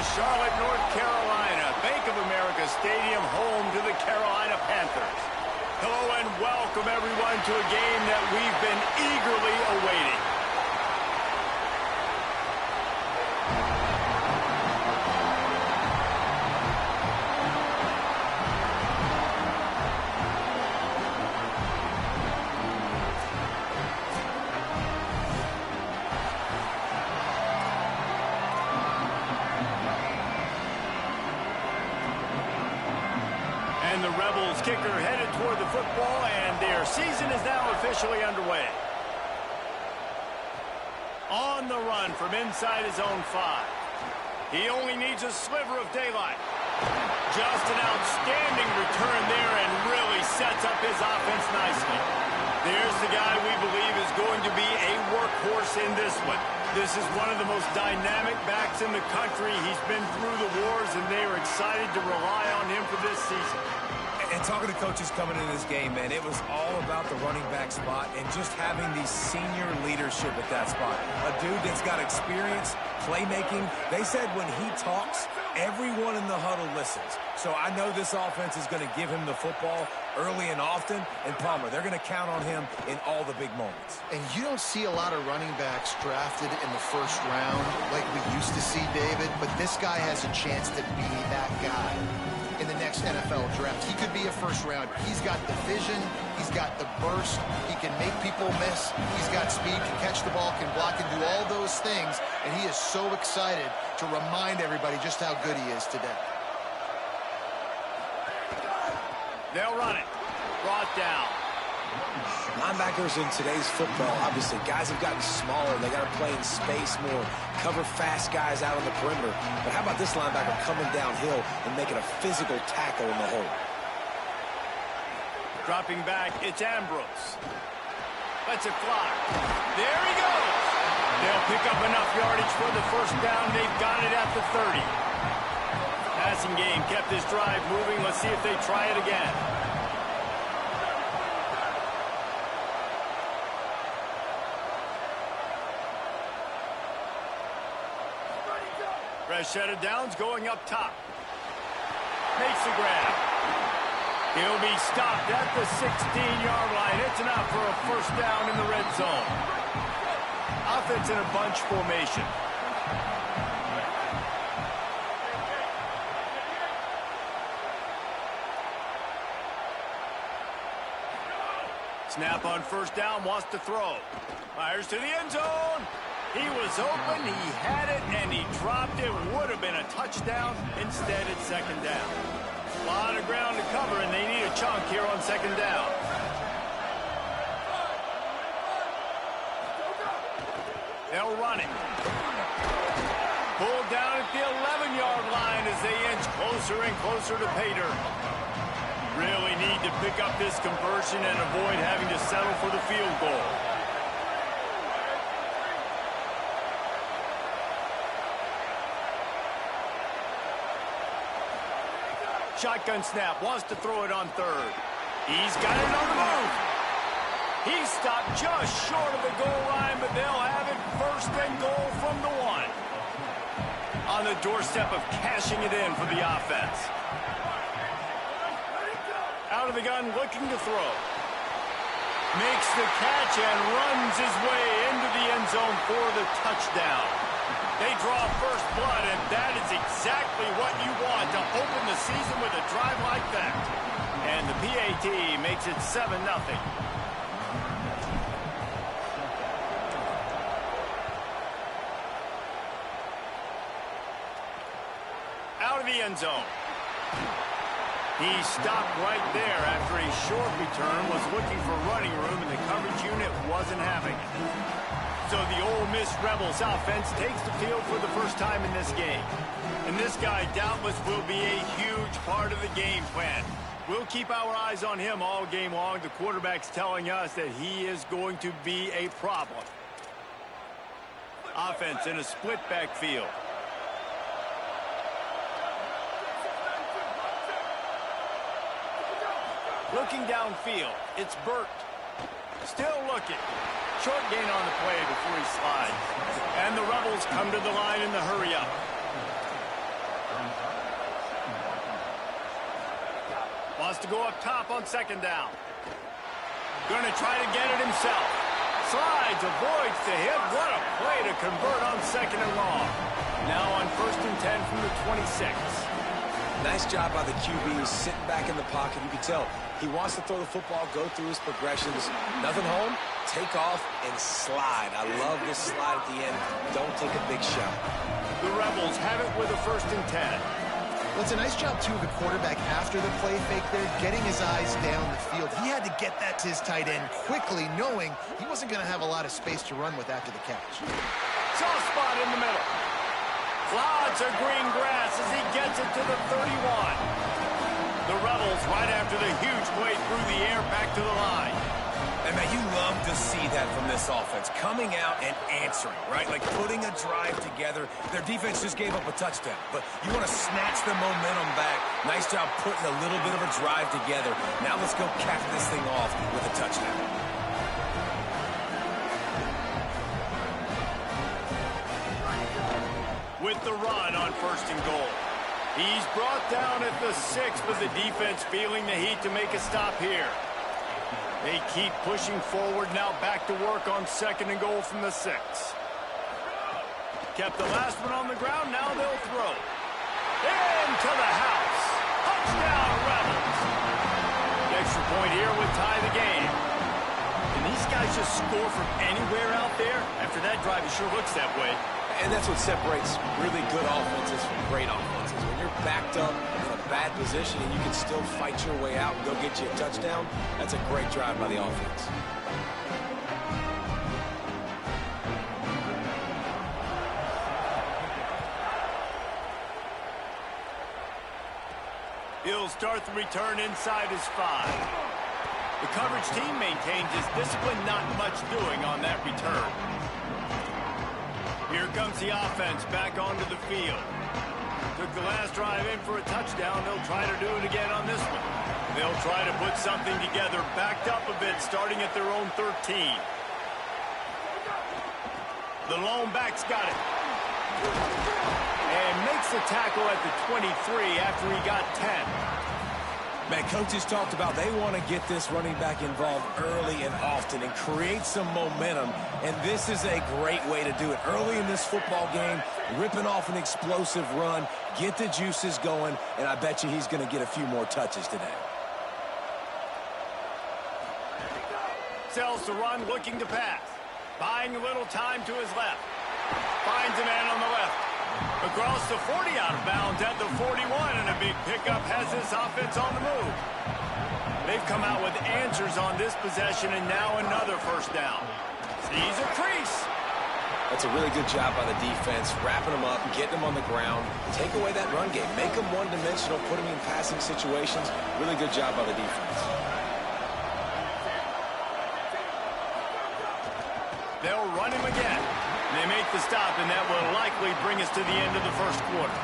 Charlotte, North Carolina. Bank of America Stadium, home to the Carolina Panthers. Hello and welcome everyone to a game that we've been eagerly awaiting. And the Rebels kicker headed toward the football, and their season is now officially underway. On the run from inside his own 5. He only needs a sliver of daylight. Just an outstanding return there and really sets up his offense nicely. There's the guy we believe is going to be a workhorse in this one. This is one of the most dynamic backs in the country. He's been through the wars, and they are excited to rely on him for this season. And talking to coaches coming into this game, man, it was all about the running back spot and just having the senior leadership at that spot. A dude that's got experience, playmaking. They said when he talks, everyone in the huddle listens. So I know this offense is going to give him the football early and often. And Palmer, they're going to count on him in all the big moments. And you don't see a lot of running backs drafted in the first round like we used to see, David. But this guy has a chance to be that guy in the next NFL draft. He could be a first rounder. He's got the vision. He's got the burst. He can make people miss. He's got speed, can catch the ball, can block, can do all those things. And he is so excited to remind everybody just how good he is today. They'll run it. Brought down. Linebackers in today's football, obviously, guys have gotten smaller. They got to play in space more, cover fast guys out on the perimeter. But how about this linebacker coming downhill and making a physical tackle in the hole? Dropping back, it's Ambrose. Lets it fly. There he goes. They'll pick up enough yardage for the first down. They've got it at the 30. Passing game kept this drive moving. Let's see if they try it again. Set of downs going up top. Makes the grab. He'll be stopped at the 16-yard line. It's enough for a first down in the red zone. Offense in a bunch formation. Snap on first down, wants to throw. Fires to the end zone. He was open, he had it, and he dropped it. Would have been a touchdown. Instead, it's second down. A lot of ground to cover, and they need a chunk here on second down. They'll run it. Pulled down at the 11-yard line as they inch closer and closer to pay dirt. Really need to pick up this conversion and avoid having to settle for the field goal. Shotgun snap, wants to throw it on third. He's got it on the move. He's stopped just short of the goal line, but they'll have it first and goal from the 1. On the doorstep of cashing it in for the offense. Out of the gun, looking to throw. Makes the catch and runs his way into the end zone for the touchdown. They draw first blood, and that is exactly what you want to open the season with a drive like that. And the PAT makes it 7-0. Out of the end zone. He stopped right there after a short return, was looking for running room, and the coverage unit wasn't having it. So the Ole Miss Rebels offense takes the field for the first time in this game. And this guy doubtless will be a huge part of the game plan. We'll keep our eyes on him all game long. The quarterback's telling us that he is going to be a problem. Offense in a split backfield. Looking downfield, it's Burt. Still looking. Short gain on the play before he slides. And the Rebels come to the line in the hurry-up. Wants to go up top on second down. Going to try to get it himself. Slides, avoids the hit. What a play to convert on second and long. Now on 1st and 10 from the 26. Nice job by the QB. He's sitting back in the pocket. You can tell he wants to throw the football, go through his progressions. Nothing home, take off, and slide. I love this slide at the end. Don't take a big shot. The Rebels have it with a 1st and 10. Well, it's a nice job, too, of the quarterback after the play fake there, getting his eyes down the field. He had to get that to his tight end quickly, knowing he wasn't going to have a lot of space to run with after the catch. Soft spot in the middle. Lots of green grass as he gets it to the 31. The Rebels right after the huge play through the air back to the line. And, man, you love to see that from this offense. Coming out and answering, right? Like putting a drive together. Their defense just gave up a touchdown. But you want to snatch the momentum back. Nice job putting a little bit of a drive together. Now let's go cap this thing off with a touchdown. With the run on 1st and goal. He's brought down at the 6, but the defense feeling the heat to make a stop here. They keep pushing forward, now back to work on 2nd and goal from the 6. Kept the last one on the ground, now they'll throw. Into the house. Touchdown, Rebels. The extra point here would tie the game. Can these guys just score from anywhere out there? After that drive, it sure looks that way. And that's what separates really good offenses from great offenses. When you're backed up in a bad position and you can still fight your way out and go get you a touchdown, that's a great drive by the offense. He'll start the return inside his 5. The coverage team maintains his discipline, not much doing on that return. Here comes the offense back onto the field. Took the last drive in for a touchdown. They'll try to do it again on this one. They'll try to put something together, backed up a bit, starting at their own 13. The lone back's got it. And makes the tackle at the 23 after he got 10. Man, coaches talked about they want to get this running back involved early and often and create some momentum, and this is a great way to do it. Early in this football game, ripping off an explosive run, get the juices going, and I bet you he's going to get a few more touches today. Sells to run, looking to pass. Buying a little time to his left. Finds a man on the left. Across the 40, out of bounds at the 41, and a big pickup has this offense on the move. They've come out with answers on this possession, and now another 1st down. Sees a crease. That's a really good job by the defense, wrapping them up, getting them on the ground. Take away that run game. Make them one-dimensional, put them in passing situations. Really good job by the defense. They'll run him again. They make the stop, and that will likely bring us to the end of the 1st quarter.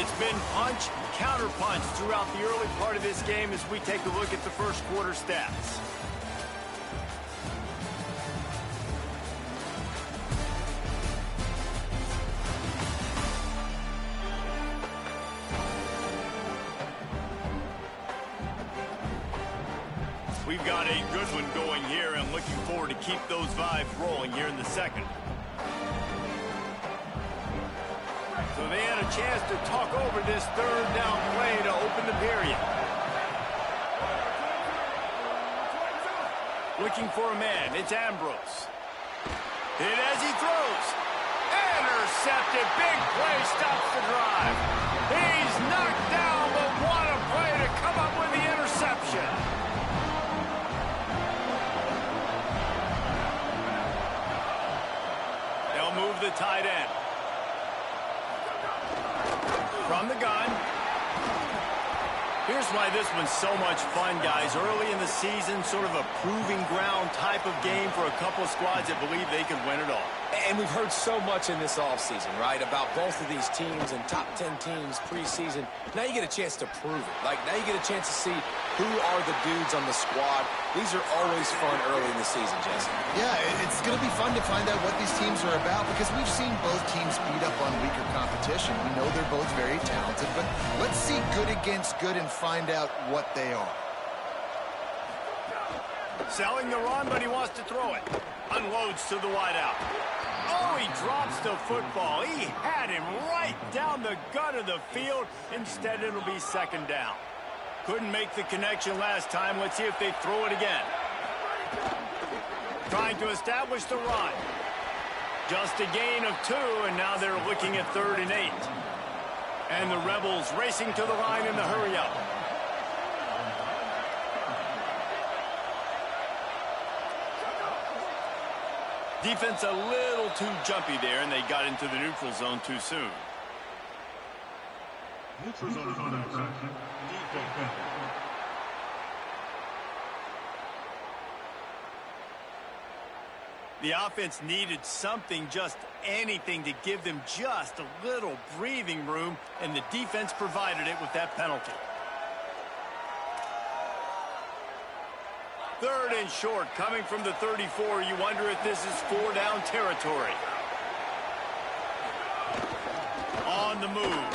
It's been punch, counter-punch throughout the early part of this game as we take a look at the 1st quarter stats. We've got a good one going here, and looking forward to keep those vibes rolling here in the 2nd. So they had a chance to talk over this 3rd down play to open the period. Looking for a man, it's Ambrose. Hit as he throws. Intercepted, big play, stops the drive. He's knocked down, but what a play to come up with the interception. Move the tight end. From the gun. Here's why this one's so much fun, guys. Early in the season, sort of a proving ground type of game for a couple of squads that believe they can win it all. And we've heard so much in this offseason, right, about both of these teams and top 10 teams preseason. Now you get a chance to prove it. Like, now you get a chance to see who are the dudes on the squad. These are always fun early in the season, Jesse. Yeah, it's going to be fun to find out what these teams are about because we've seen both teams beat up on weaker competition. We know they're both very talented, but let's see good against good and find out what they are. Selling the run, but he wants to throw it. Unloads to the wideout. Oh, he drops the football. He had him right down the gut of the field. Instead, it'll be second down. Couldn't make the connection last time. Let's see if they throw it again. Trying to establish the run. Just a gain of 2, and now they're looking at 3rd and 8. And the Rebels racing to the line in the hurry-up. Defense a little too jumpy there, and they got into the neutral zone too soon. Neutral zone is on that section. Defense. The offense needed something, just anything, to give them just a little breathing room, and the defense provided it with that penalty. 3rd and short, coming from the 34. You wonder if this is 4-down territory. On the move.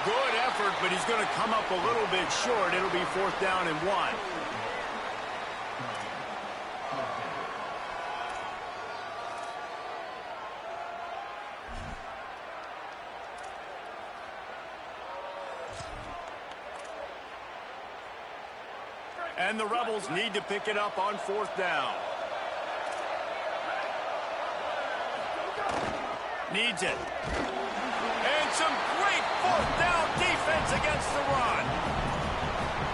Good effort, but he's going to come up a little bit short. It'll be 4th down and 1. And the Rebels need to pick it up on 4th down. Needs it. And some great 4th down defense against the run.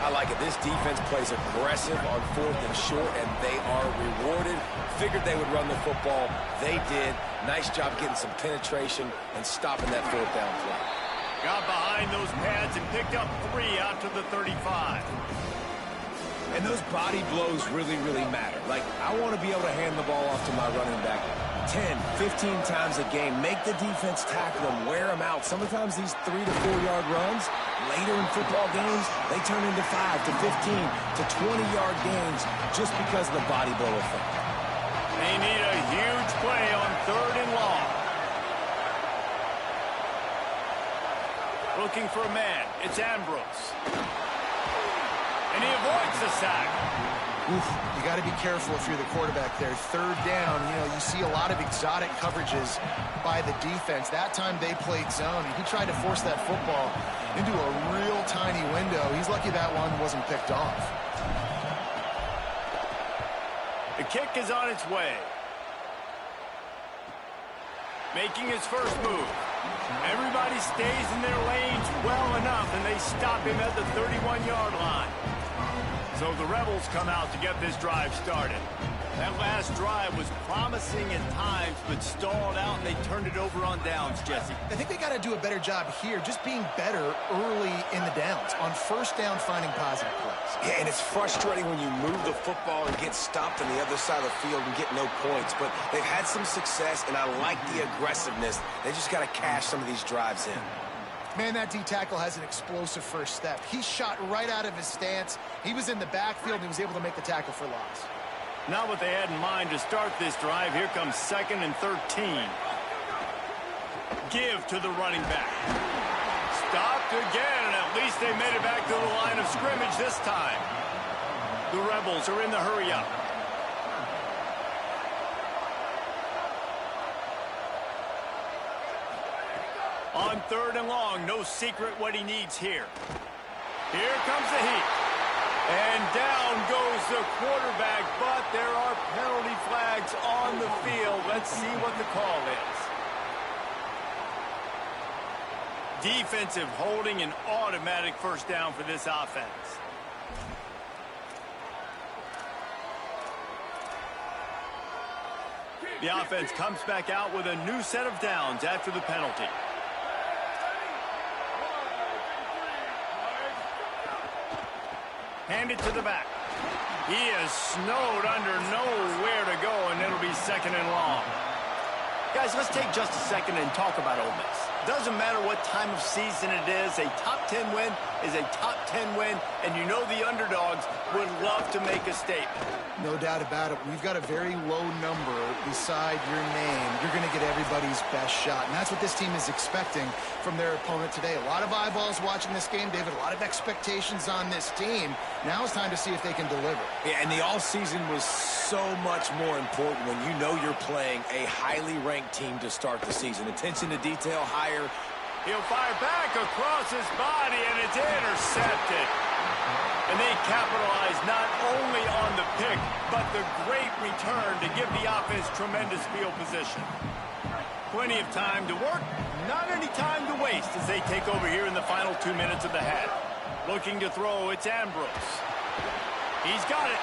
I like it. This defense plays aggressive on 4th and short, and they are rewarded. Figured they would run the football. They did. Nice job getting some penetration and stopping that 4th down play. Got behind those pads and picked up 3 out to the 35. And those body blows really, really matter. Like, I want to be able to hand the ball off to my running back 10, 15 times a game. Make the defense tackle them, wear them out. Sometimes these 3 to 4 yard runs, later in football games, they turn into 5 to 15 to 20-yard gains just because of the body blow effect. They need a huge play on 3rd and long. Looking for a man. It's Ambrose. And he avoids the sack. Oof, you got to be careful if you're the quarterback there. 3rd down, you see a lot of exotic coverages by the defense. That time they played zone, and he tried to force that football into a real tiny window. He's lucky that one wasn't picked off. The kick is on its way. Making his first move. Everybody stays in their lanes well enough, and they stop him at the 31-yard line. So the Rebels come out to get this drive started. That last drive was promising at times, but stalled out, and they turned it over on downs, Jesse. I think they got to do a better job here, just being better early in the downs. On 1st down, finding positive plays. Yeah, and it's frustrating when you move the football and get stopped on the other side of the field and get no points. But they've had some success, and I like the aggressiveness. They just got to cash some of these drives in. Man, that D-tackle has an explosive first step. He shot right out of his stance. He was in the backfield, and he was able to make the tackle for loss. Not what they had in mind to start this drive. Here comes 2nd and 13. Give to the running back. Stopped again, and at least they made it back to the line of scrimmage this time. The Rebels are in the hurry-up. On 3rd and long, no secret what he needs here. Here comes the heat. And down goes the quarterback, but there are penalty flags on the field. Let's see what the call is. Defensive holding, an automatic 1st down for this offense. The offense comes back out with a new set of downs after the penalty. Hand it to the back. He is snowed under, nowhere to go, and it'll be second and long. Guys, let's take just a second and talk about Ole Miss. Doesn't matter what time of season it is, a top 10 win is a top 10 win, and you know the underdogs would love to make a statement. No doubt about it. We've got a very low number beside your name. You're going to get everybody's best shot, and that's what this team is expecting from their opponent today. A lot of eyeballs watching this game, David. A lot of expectations on this team. Now it's time to see if they can deliver. Yeah, and the all-season was so much more important when you know you're playing a highly ranked team to start the season. Attention to detail higher. He'll fire back across his body, and it's intercepted. And they capitalize not only on the pick, but the great return to give the offense tremendous field position. Plenty of time to work, not any time to waste as they take over here in the final 2 minutes of the half. Looking to throw, it's Ambrose. He's got it.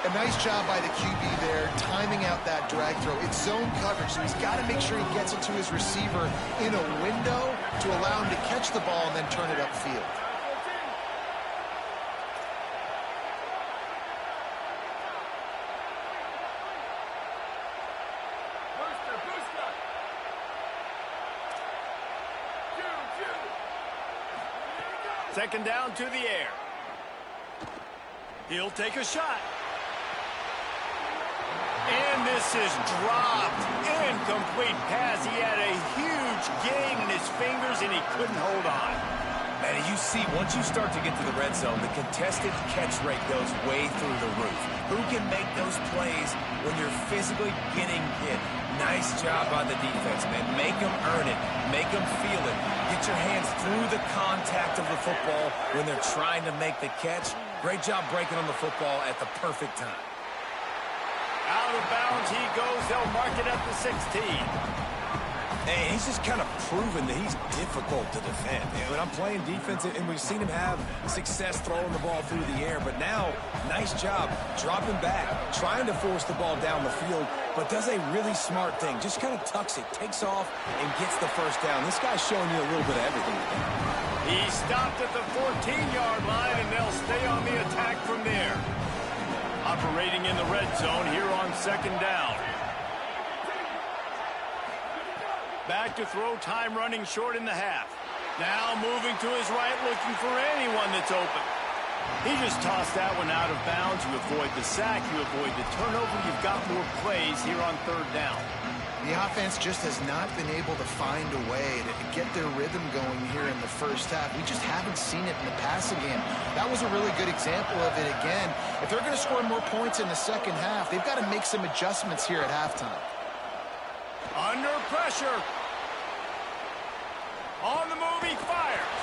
A nice job by the QB there, timing out that drag throw. It's zone coverage, so he's got to make sure he gets it to his receiver in a window to allow him to catch the ball and then turn it upfield. Second down to the air. He'll take a shot. And this is dropped. Incomplete pass. He had a huge gain in his fingers, and he couldn't hold on. And you see, once you start to get to the red zone, the contested catch rate goes way through the roof. Who can make those plays when you're physically getting hit? Nice job by the defense, man. Make them earn it. Make them feel it. Get your hands through the contact of the football when they're trying to make the catch. Great job breaking on the football at the perfect time. Out of bounds he goes. They'll mark it at the 16. And he's just kind of proven that he's difficult to defend. When I'm playing defense, and we've seen him have success throwing the ball through the air, but now, nice job dropping back, trying to force the ball down the field, but does a really smart thing. Just kind of tucks it, takes off, and gets the first down. This guy's showing you a little bit of everything today. He stopped at the 14-yard line, and they'll stay on the attack from there. Operating in the red zone here on second down. Back to throw, time running short in the half. Now moving to his right, looking for anyone that's open. He just tossed that one out of bounds. You avoid the sack, you avoid the turnover. You've got more plays here on third down. The offense just has not been able to find a way to get their rhythm going here in the first half. We just haven't seen it in the passing game. That was a really good example of it again. If they're going to score more points in the second half, they've got to make some adjustments here at halftime. Under pressure. On the move, he fires.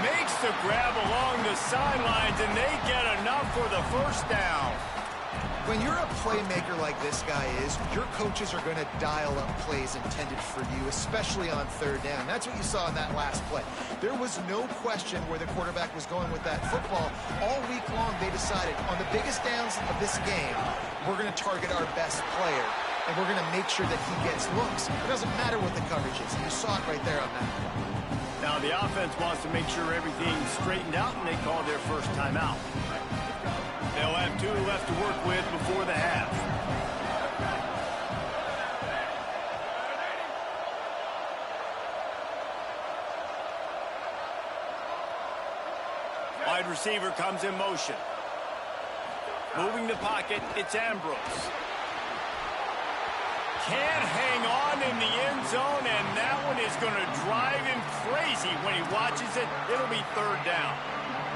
Makes the grab along the sidelines, and they get enough for the first down. When you're a playmaker like this guy is, your coaches are going to dial up plays intended for you, especially on third down. That's what you saw in that last play. There was no question where the quarterback was going with that football. All week long, they decided on the biggest downs of this game, we're going to target our best player, and we're going to make sure that he gets looks. It doesn't matter what the coverage is. You saw it right there on that. Now the offense wants to make sure everything's straightened out, and they call their first timeout. They'll have 2 left to work with before the half. Wide receiver comes in motion. Moving the pocket, it's Ambrose. Can't hang on in the end zone, and that one is going to drive him crazy when he watches it. It'll be third down.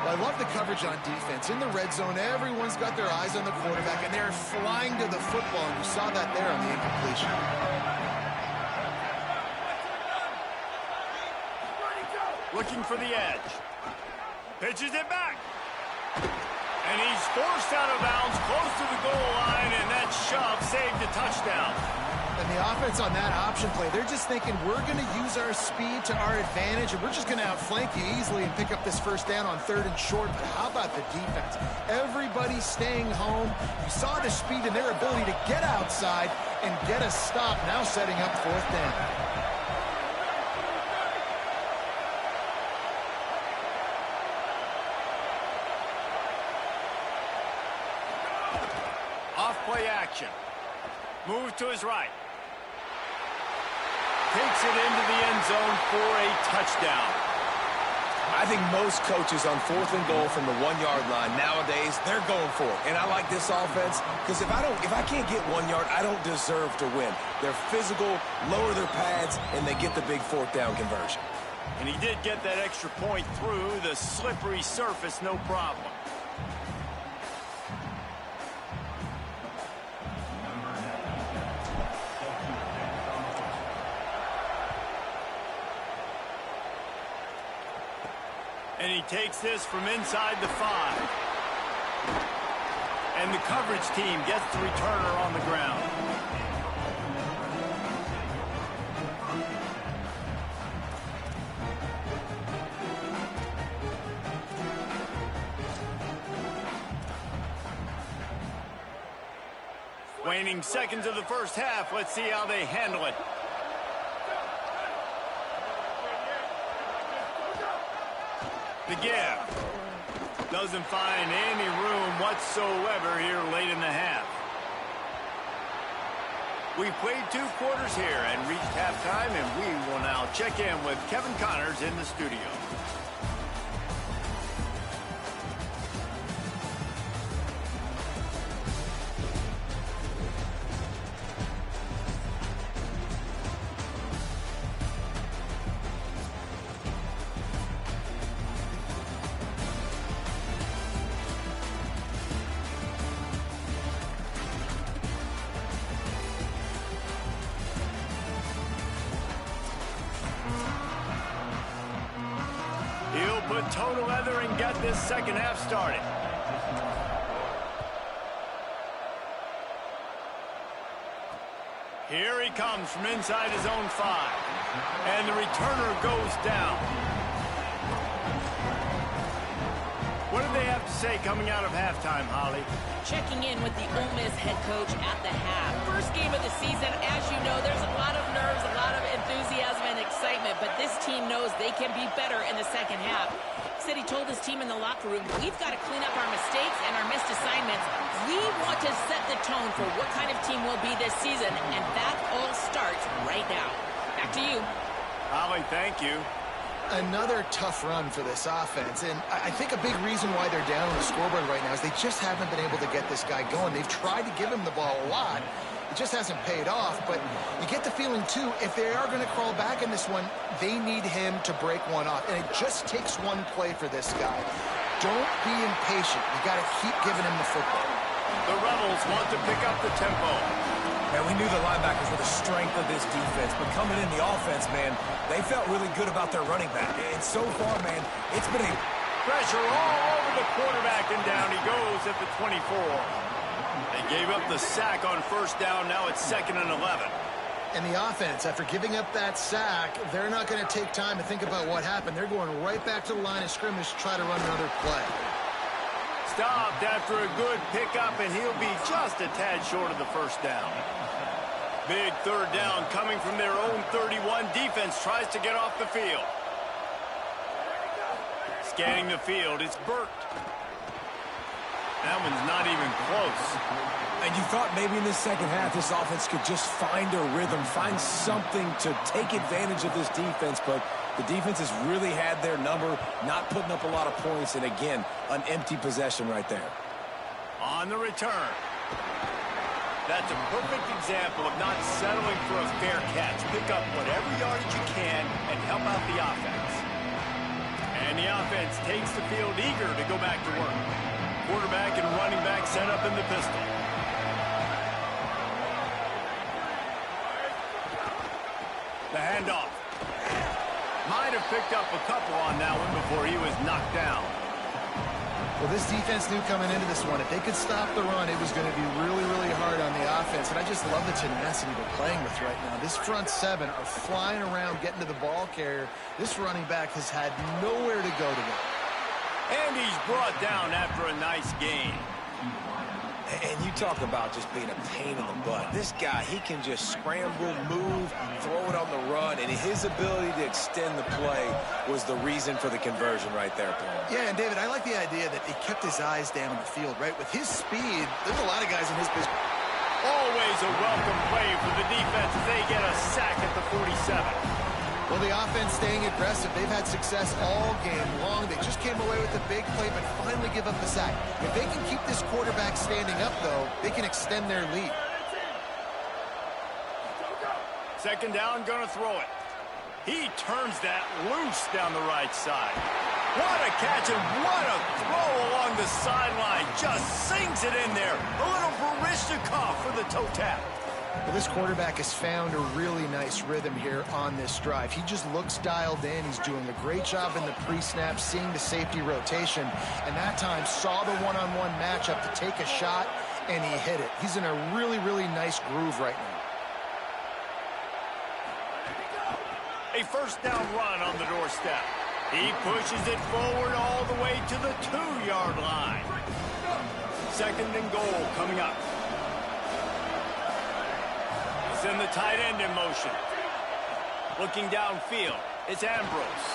Well, I love the coverage on defense. In the red zone, everyone's got their eyes on the quarterback, and they're flying to the football, and you saw that there on the incompletion. Looking for the edge. Pitches it back. And he's forced out of bounds close to the goal line, and that shove saved a touchdown. And the offense on that option play, they're just thinking we're going to use our speed to our advantage, and we're just going to outflank you easily and pick up this first down on third and short. But how about the defense? Everybody staying home. You saw the speed and their ability to get outside and get a stop, now setting up fourth down. Off play action. Move to his right. Takes it into the end zone for a touchdown. I think most coaches on 4th and goal from the 1-yard line nowadays, they're going for it. And I like this offense because if I can't get 1 yard, I don't deserve to win. They're physical, lower their pads, and they get the big 4th down conversion. And he did get that extra point through the slippery surface, no problem. And he takes this from inside the 5. And the coverage team gets the returner on the ground. Waning seconds of the first half. Let's see how they handle it. The give. Doesn't find any room whatsoever here late in the half. We've played 2 quarters here and reached halftime, and we will now check in with Kevin Connors in the studio. Put total leather and get this second half started. Here he comes from inside his own 5. And the returner goes down. What did they have to say coming out of halftime, Holly? Checking in with the Ole Miss head coach at the half. First game of the season, as you know, there's a lot of nerves, a lot of enthusiasm and excitement, but this team knows they can be better in the second half. He said he told his team in the locker room, we've got to clean up our mistakes and our missed assignments. We want to set the tone for what kind of team we'll be this season, and that all starts right now. Back to you. Holly, thank you. Another tough run for this offense, and I think a big reason why they're down on the scoreboard right now is they just haven't been able to get this guy going. They've tried to give him the ball a lot. It just hasn't paid off, but you get the feeling, too, if they are going to crawl back in this one, they need him to break one off, and it just takes one play for this guy. Don't be impatient. You got to keep giving him the football. The Rebels want to pick up the tempo. And we knew the linebackers were the strength of this defense, but coming in the offense, man, they felt really good about their running back. And so far, man, it's been a pressure all over the quarterback, and down he goes at the 24. They gave up the sack on first down. Now it's 2nd and 11. And the offense, after giving up that sack, they're not going to take time to think about what happened. They're going right back to the line of scrimmage to try to run another play. Stopped after a good pickup, and he'll be just a tad short of the first down. Big 3rd down coming from their own 31. Defense tries to get off the field. Scanning the field, it's Burt. That one's not even close. And you thought maybe in the second half this offense could just find a rhythm, find something to take advantage of this defense, but the defense has really had their number, not putting up a lot of points, and again, an empty possession right there. On the return. That's a perfect example of not settling for a fair catch. Pick up whatever yardage you can and help out the offense. And the offense takes the field eager to go back to work. Quarterback and running back set up in the pistol. The handoff. Might have picked up a couple on that one before he was knocked down. Well, this defense knew coming into this one, if they could stop the run, it was going to be really, really hard on the offense. And I just love the tenacity they're playing with right now. This front 7 are flying around, getting to the ball carrier. This running back has had nowhere to go today. And he's brought down after a nice gain. And you talk about just being a pain in the butt. This guy, he can just scramble, move, throw it on the run, and his ability to extend the play was the reason for the conversion right there, Paul. Yeah, and David, I like the idea that he kept his eyes down the field, right? With his speed, there's a lot of guys in his position. Always a welcome play for the defense as they get a sack at the 47. Well, the offense staying aggressive. They've had success all game long. They just came away with a big play, but finally give up the sack. If they can keep this quarterback standing up, though, they can extend their lead. Second down, gonna throw it. He turns that loose down the right side. What a catch and what a throw along the sideline. Just sings it in there. A little Barishnikov for the toe tap. Well, this quarterback has found a really nice rhythm here on this drive. He just looks dialed in. He's doing a great job in the pre-snap, seeing the safety rotation, and that time saw the one-on-one matchup to take a shot, and he hit it. He's in a really, really nice groove right now. A first down run on the doorstep. He pushes it forward all the way to the 2-yard line. Second and goal coming up. Send the tight end in motion. Looking downfield, it's Ambrose.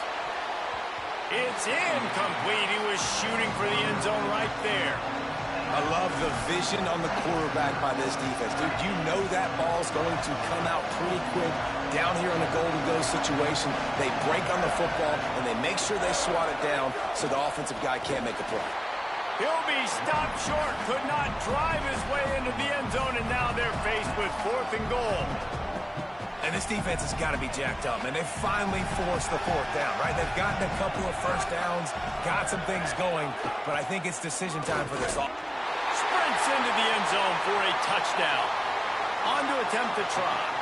It's incomplete. He was shooting for the end zone right there. I love the vision on the quarterback by this defense. Dude, you know that ball's going to come out pretty quick down here in a goal-to-go situation. They break on the football, and they make sure they swat it down so the offensive guy can't make a play. He'll be stopped short, could not drive his way into the end zone, and now they're faced with 4th and goal. And this defense has got to be jacked up, and they finally forced the 4th down, right? They've gotten a couple of first downs, got some things going, but I think it's decision time for this offense. Sprints into the end zone for a touchdown. On to attempt the try.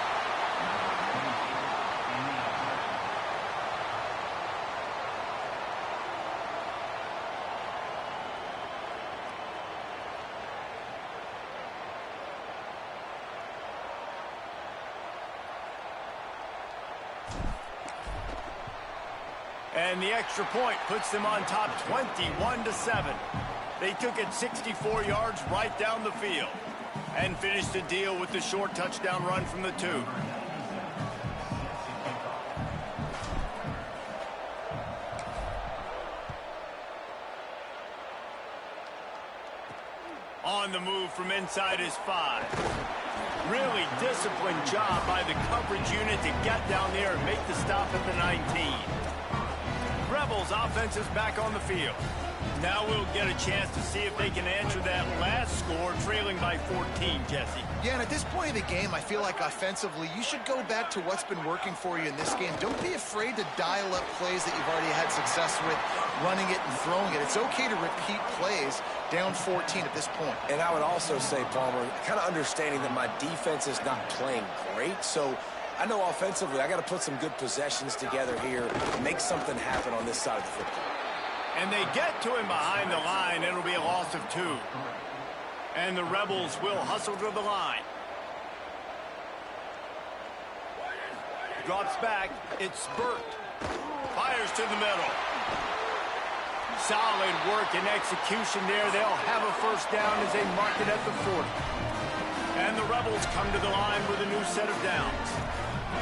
And the extra point puts them on top 21-7. They took it 64 yards right down the field and finished the deal with the short touchdown run from the 2. On the move from inside his 5. Really disciplined job by the coverage unit to get down there and make the stop at the 19. Rebels offense is back on the field. Now we'll get a chance to see if they can answer that last score, trailing by 14, Jesse. Yeah, and at this point of the game, I feel like offensively, you should go back to what's been working for you in this game. Don't be afraid to dial up plays that you've already had success with, running it and throwing it. It's okay to repeat plays down 14 at this point. And I would also say, Palmer, kind of understanding that my defense is not playing great, so I know offensively I got to put some good possessions together here, make something happen on this side of the football. And they get to him behind the line. It'll be a loss of 2. And the Rebels will hustle to the line. Drops back. It's Burt. Fires to the middle. Solid work and execution there. They'll have a first down as they mark it at the 40. And the Rebels come to the line with a new set of downs.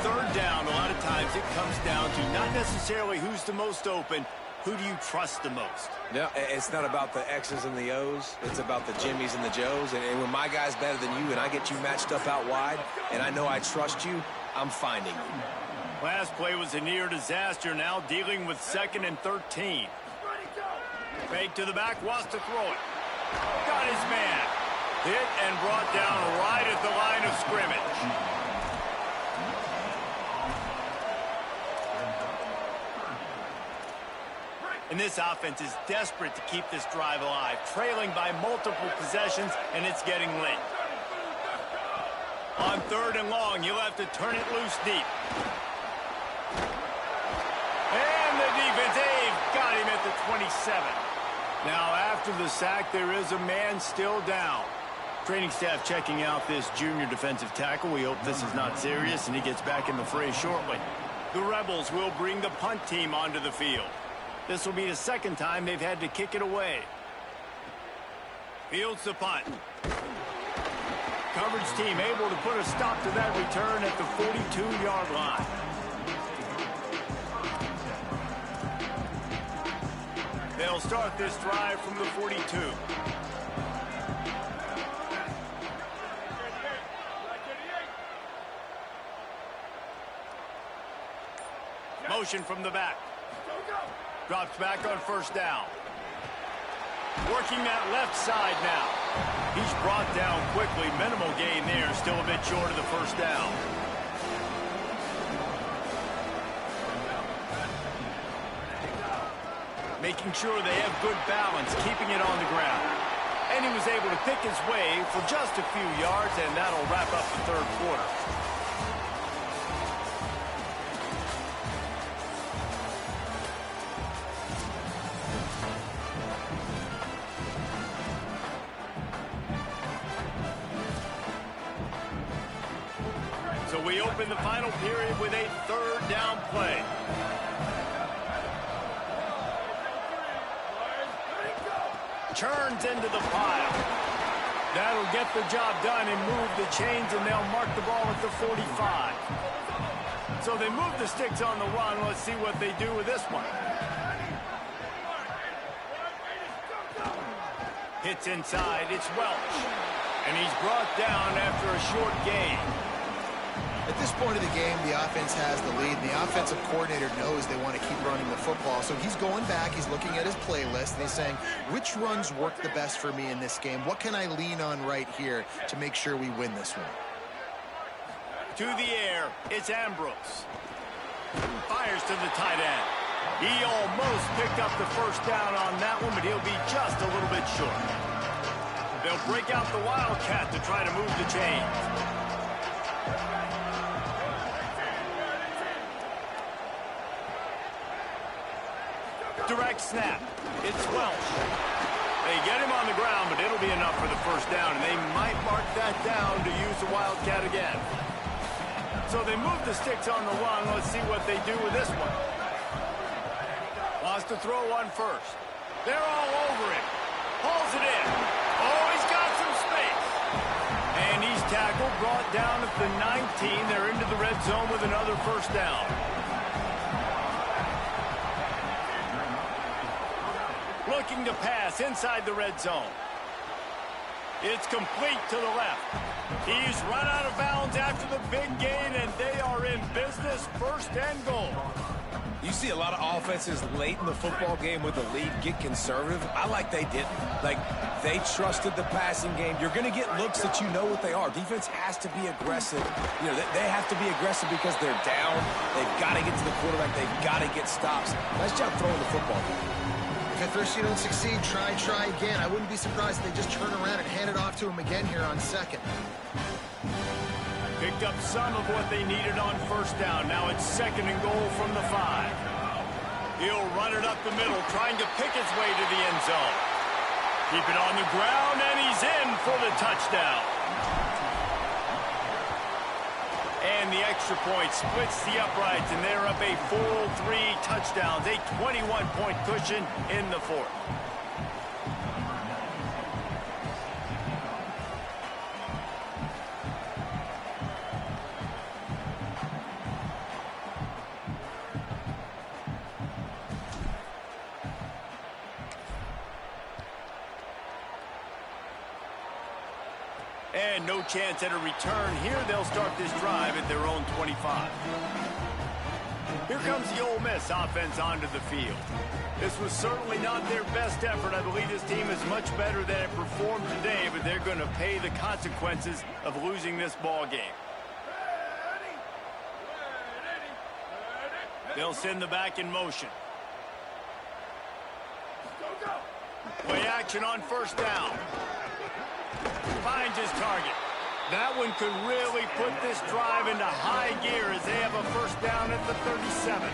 Third down, a lot of times it comes down to not necessarily who's the most open, who do you trust the most? No, it's not about the X's and the O's. It's about the Jimmys and the Joes. And when my guy's better than you and I get you matched up out wide and I know I trust you, I'm finding you. Last play was a near disaster, now dealing with 2nd and 13. Fake to the back, wants to throw it. Got his man. Hit and brought down right at the line of scrimmage. And this offense is desperate to keep this drive alive, trailing by multiple possessions, and it's getting late. On 3rd and long, you'll have to turn it loose deep. And the defense, they've got him at the 27. Now, after the sack, there is a man still down. Training staff checking out this junior defensive tackle. We hope this is not serious, and he gets back in the fray shortly. The Rebels will bring the punt team onto the field. This will be the 2nd time they've had to kick it away. Fields the punt. Coverage team able to put a stop to that return at the 42-yard line. They'll start this drive from the 42. Motion from the back. Drops back on first down. Working that left side now. He's brought down quickly. Minimal gain there. Still a bit short of the first down. Making sure they have good balance, keeping it on the ground. And he was able to pick his way for just a few yards, and that'll wrap up the third quarter. So we open the final period with a third down play. Turns into the pile. That'll get the job done and move the chains, and they'll mark the ball at the 45. So they move the sticks on the run. Let's see what they do with this one. Hits inside. It's Welch. And he's brought down after a short gain. At this point of the game, the offense has the lead. The offensive coordinator knows they want to keep running the football. So he's going back. He's looking at his playlist, and he's saying, which runs work the best for me in this game? What can I lean on right here to make sure we win this one? To the air, it's Ambrose. Fires to the tight end. He almost picked up the first down on that one, but he'll be just a little bit short. They'll break out the Wildcat to try to move the chains. Direct snap. It's Welch. They get him on the ground, but it'll be enough for the first down, and they might mark that down to use the Wildcat again. So they move the sticks on the run. Let's see what they do with this one. Wants to throw one first. They're all over him. Pulls it in. Oh, he's got some space. And he's tackled, brought down at the 19. They're into the red zone with another first down. Looking to pass inside the red zone. It's complete to the left. He's run out of bounds after the big gain, and they are in business, first and goal. You see a lot of offenses late in the football game with the lead get conservative. I like they didn't. Like, they trusted the passing game. You're going to get looks that you know what they are. Defense has to be aggressive. You know, they have to be aggressive because they're down. They've got to get to the quarterback. They've got to get stops. Nice job throwing the football. If at first you don't succeed, try again. I wouldn't be surprised if they just turn around and hand it off to him again here on second. Picked up some of what they needed on first down. Now it's second and goal from the 5. He'll run it up the middle, trying to pick his way to the end zone. Keep it on the ground, and he's in for the touchdown. And the extra point splits the uprights, and they're up a full 3 touchdowns, a 21-point cushion in the fourth. And no chance at a return here. They'll start this drive at their own 25. Here comes the Ole Miss offense onto the field. This was certainly not their best effort. I believe this team is much better than it performed today, but they're going to pay the consequences of losing this ball game. They'll send the back in motion. Play action on first down. Finds his target. That one could really put this drive into high gear as they have a first down at the 37.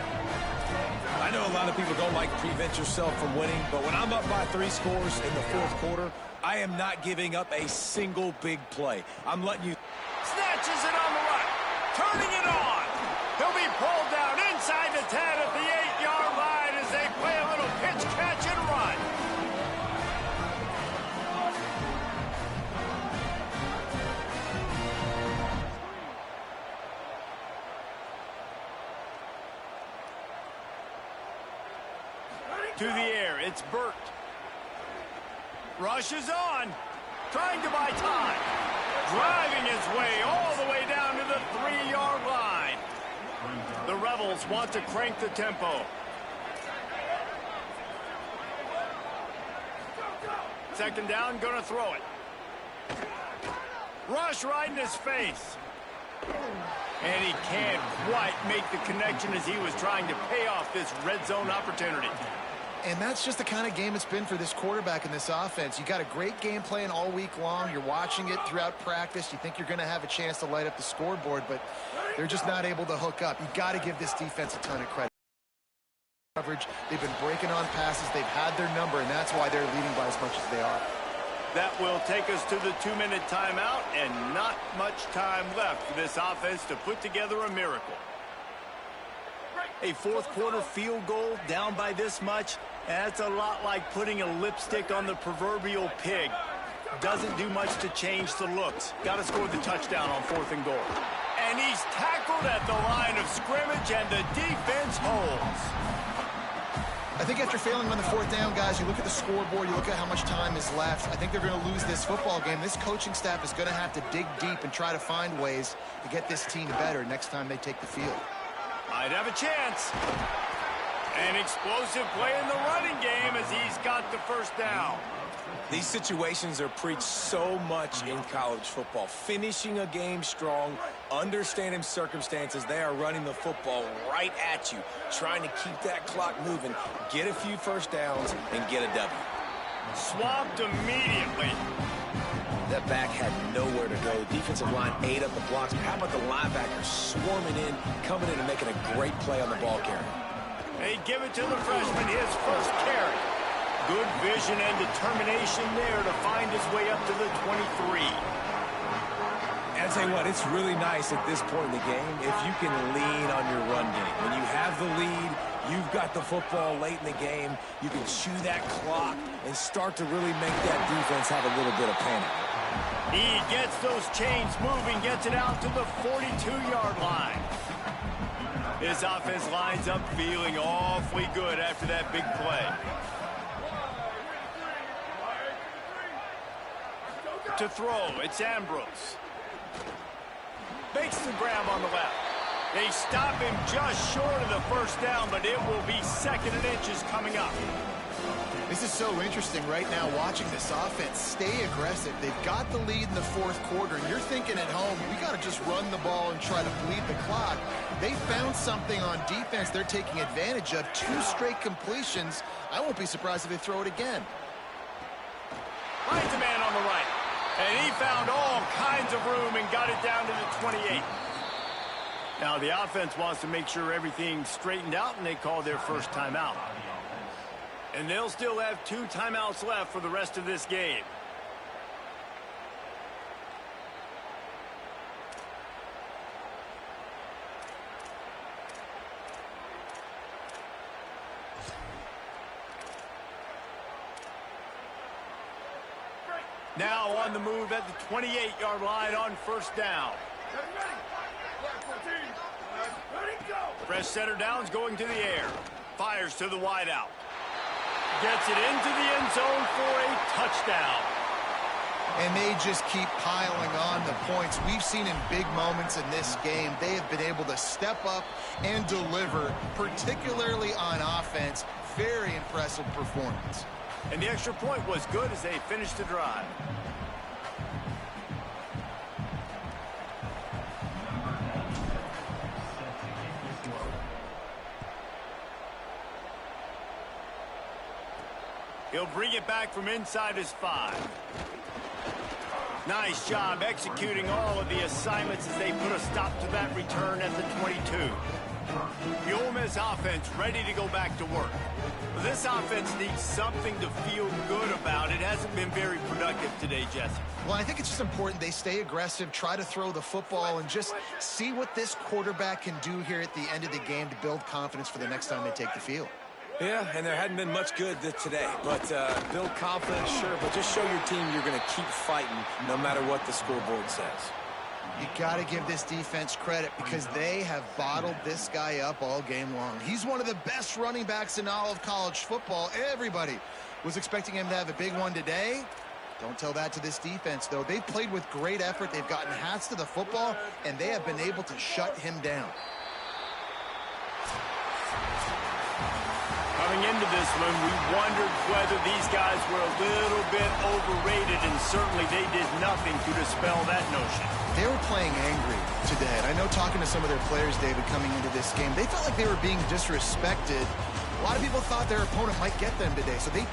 I know a lot of people don't like to prevent yourself from winning, but when I'm up by 3 scores in the fourth quarter, I am not giving up a single big play. I'm letting you... Snatches it on the right. Turning it on. He'll be pulled down inside the 10 at the 8-yard line as they play a little pitch, catch, and run. To the air, it's Burt. Rushes on, trying to buy time. Driving his way all the way down to the 3-yard line. The Rebels want to crank the tempo. Second down, gonna throw it. Rush right in his face. And he can't quite make the connection as he was trying to pay off this red zone opportunity. And that's just the kind of game it's been for this quarterback in this offense. You got a great game plan all week long. You're watching it throughout practice. You think you're going to have a chance to light up the scoreboard, but they're just not able to hook up. You got to give this defense a ton of credit. Coverage. They've been breaking on passes. They've had their number, and that's why they're leading by as much as they are. That will take us to the 2-minute timeout, and not much time left for this offense to put together a miracle. A fourth-quarter field goal down by this much, that's a lot like putting a lipstick on the proverbial pig. Doesn't do much to change the looks. Got to score the touchdown on 4th and goal. And he's tackled at the line of scrimmage, and the defense holds. I think after failing on the 4th down, guys, you look at the scoreboard, you look at how much time is left. I think they're going to lose this football game. This coaching staff is going to have to dig deep and try to find ways to get this team better next time they take the field. Might have a chance. An explosive play in the running game as he's got the first down. These situations are preached so much in college football. Finishing a game strong, understanding circumstances. They are running the football right at you, trying to keep that clock moving, get a few first downs, and get a W. Swamped immediately. That back had nowhere to go. Defensive line ate up the blocks. But how about the linebackers swarming in, coming in and making a great play on the ball carrier? They give it to the freshman, his first carry. Good vision and determination there to find his way up to the 23. And I'll tell you what, it's really nice at this point in the game if you can lean on your run game. When you have the lead, you've got the football late in the game, you can chew that clock and start to really make that defense have a little bit of panic. He gets those chains moving, gets it out to the 42-yard line. His offense lines up feeling awfully good after that big play. To throw, it's Ambrose. Makes the grab on the left. They stop him just short of the first down, but it will be 2nd and inches coming up. This is so interesting right now watching this offense stay aggressive. They've got the lead in the 4th quarter, and you're thinking at home, we got to just run the ball and try to bleed the clock. They found something on defense they're taking advantage of. 2 straight completions. I won't be surprised if they throw it again. Finds a man on the right. And he found all kinds of room and got it down to the 28. Now the offense wants to make sure everything's straightened out, and they call their first timeout. And they'll still have 2 timeouts left for the rest of this game. Now on the move at the 28-yard line on first down. Fresh center downs going to the air. Fires to the wideout. Gets it into the end zone for a touchdown. And they just keep piling on the points. We've seen in big moments in this game, they have been able to step up and deliver, particularly on offense. Very impressive performance. And the extra point was good as they finished the drive. He'll bring it back from inside his 5. Nice job executing all of the assignments as they put a stop to that return at the 22. The Ole Miss offense ready to go back to work. This offense needs something to feel good about. It hasn't been very productive today, Jesse. Well, I think it's just important they stay aggressive, try to throw the football, and just see what this quarterback can do here at the end of the game to build confidence for the next time they take the field. Yeah, and there hadn't been much good today. But build confidence, sure, but just show your team you're going to keep fighting no matter what the scoreboard says. You got to give this defense credit because they have bottled this guy up all game long. He's one of the best running backs in all of college football. Everybody was expecting him to have a big one today. Don't tell that to this defense, though. They've played with great effort. They've gotten hats to the football, and they have been able to shut him down. Coming into this one, we wondered whether these guys were a little bit overrated, and certainly they did nothing to dispel that notion. They were playing angry today, and I know talking to some of their players, David, coming into this game, they felt like they were being disrespected. A lot of people thought their opponent might get them today, so they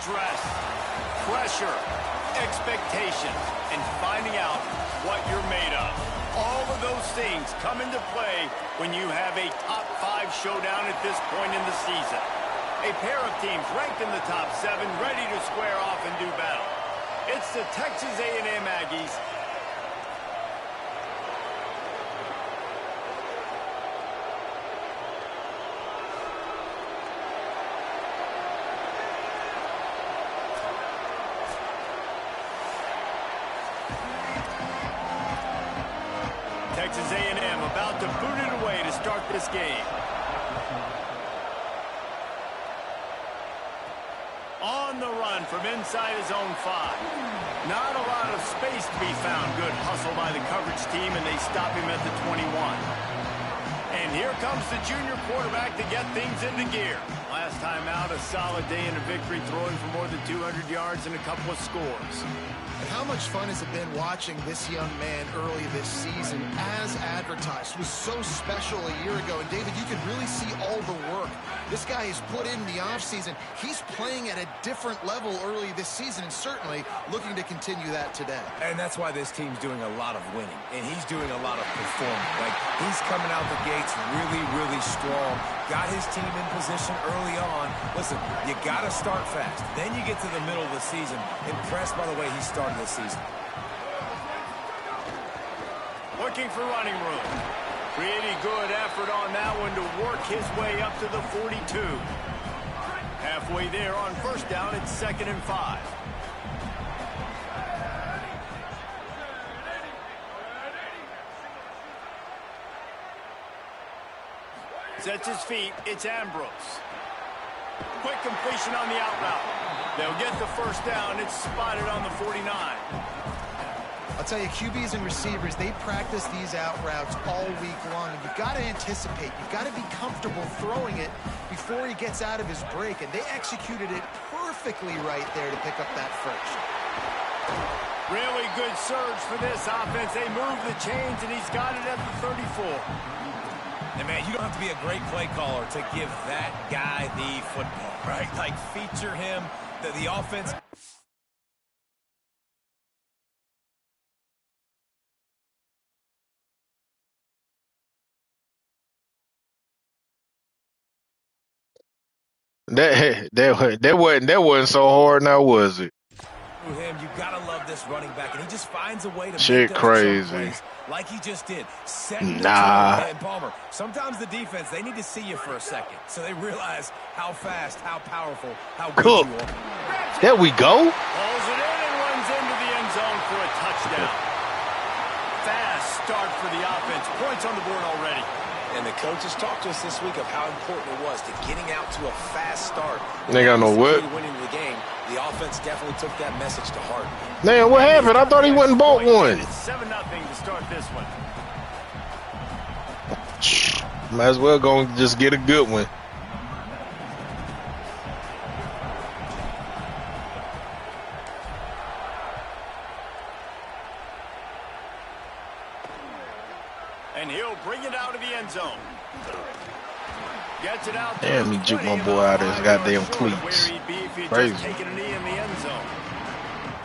stress, pressure, expectations, and finding out what you're made of. All of those things come into play when you have a top 5 showdown at this point in the season. A pair of teams ranked in the top 7, ready to square off and do battle. It's the Texas A&M Aggies. Texas A&M about to boot it away to start this game. On the run from inside his own 5. Not a lot of space to be found. Good hustle by the coverage team, and they stop him at the 21. And here comes the junior quarterback to get things into gear. Last time out, a solid day in a victory, throwing for more than 200 yards and a couple of scores. And how much fun has it been watching this young man early this season as advertised? It was so special a year ago. And, David, you can really see all the work this guy has put in the offseason. He's playing at a different level early this season and certainly looking to continue that today. And that's why this team's doing a lot of winning. And he's doing a lot of performing. Like, he's coming out the gates really, really strong. Got his team in position early on. Listen, you got to start fast. Then you get to the middle of the season. Impressed by the way he started this season. Looking for running room. Pretty good effort on that one to work his way up to the 42. Halfway there on first down, it's 2nd and 5. Sets his feet, it's Ambrose. Quick completion on the out route. They'll get the first down. It's spotted on the 49. I'll tell you, QBs and receivers, they practice these out routes all week long. And you've got to anticipate. You've got to be comfortable throwing it before he gets out of his break. And they executed it perfectly right there to pick up that first. Really good surge for this offense. They move the chains, and he's got it at the 34. And, man, you don't have to be a great play caller to give that guy the football, right? Like, feature him, the offense. That wasn't so hard now, was it? Him, you gotta love this running back, and he just finds a way to Shit make those crazy. plays like he just did. Nah. And Palmer, sometimes the defense, they need to see you for a second, so they realize how fast, how powerful, how good Cook. you are. There we go. Pulls it in and runs into the end zone for a touchdown. Fast start for the offense. Points on the board already. And the coaches talked to us this week of how important it was to getting out to a fast start. They got no what? Winning the game. The offense definitely took that message to heart. Man, what happened? I thought he wasn't bought one. It's 7-0 to start this one. Might as well go and just get a good one. And he'll bring it out of the end zone. Gets it out. Damn, he juked my boy out of his goddamn cleats. Crazy. Taking a knee in the end zone.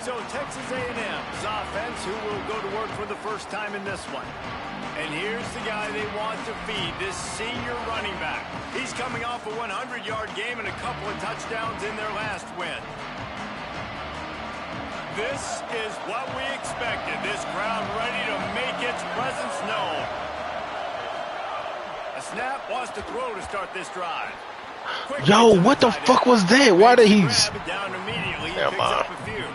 So Texas A&M's offense, who will go to work for the first time in this one. And here's the guy they want to feed, this senior running back. He's coming off a 100-yard game and a couple of touchdowns in their last win. This is what we expected. This crowd ready to make its presence known. A snap, wants to throw to start this drive. Yo, what the fuck was that? Why did he? Down immediately. He Never picks mind. up a few.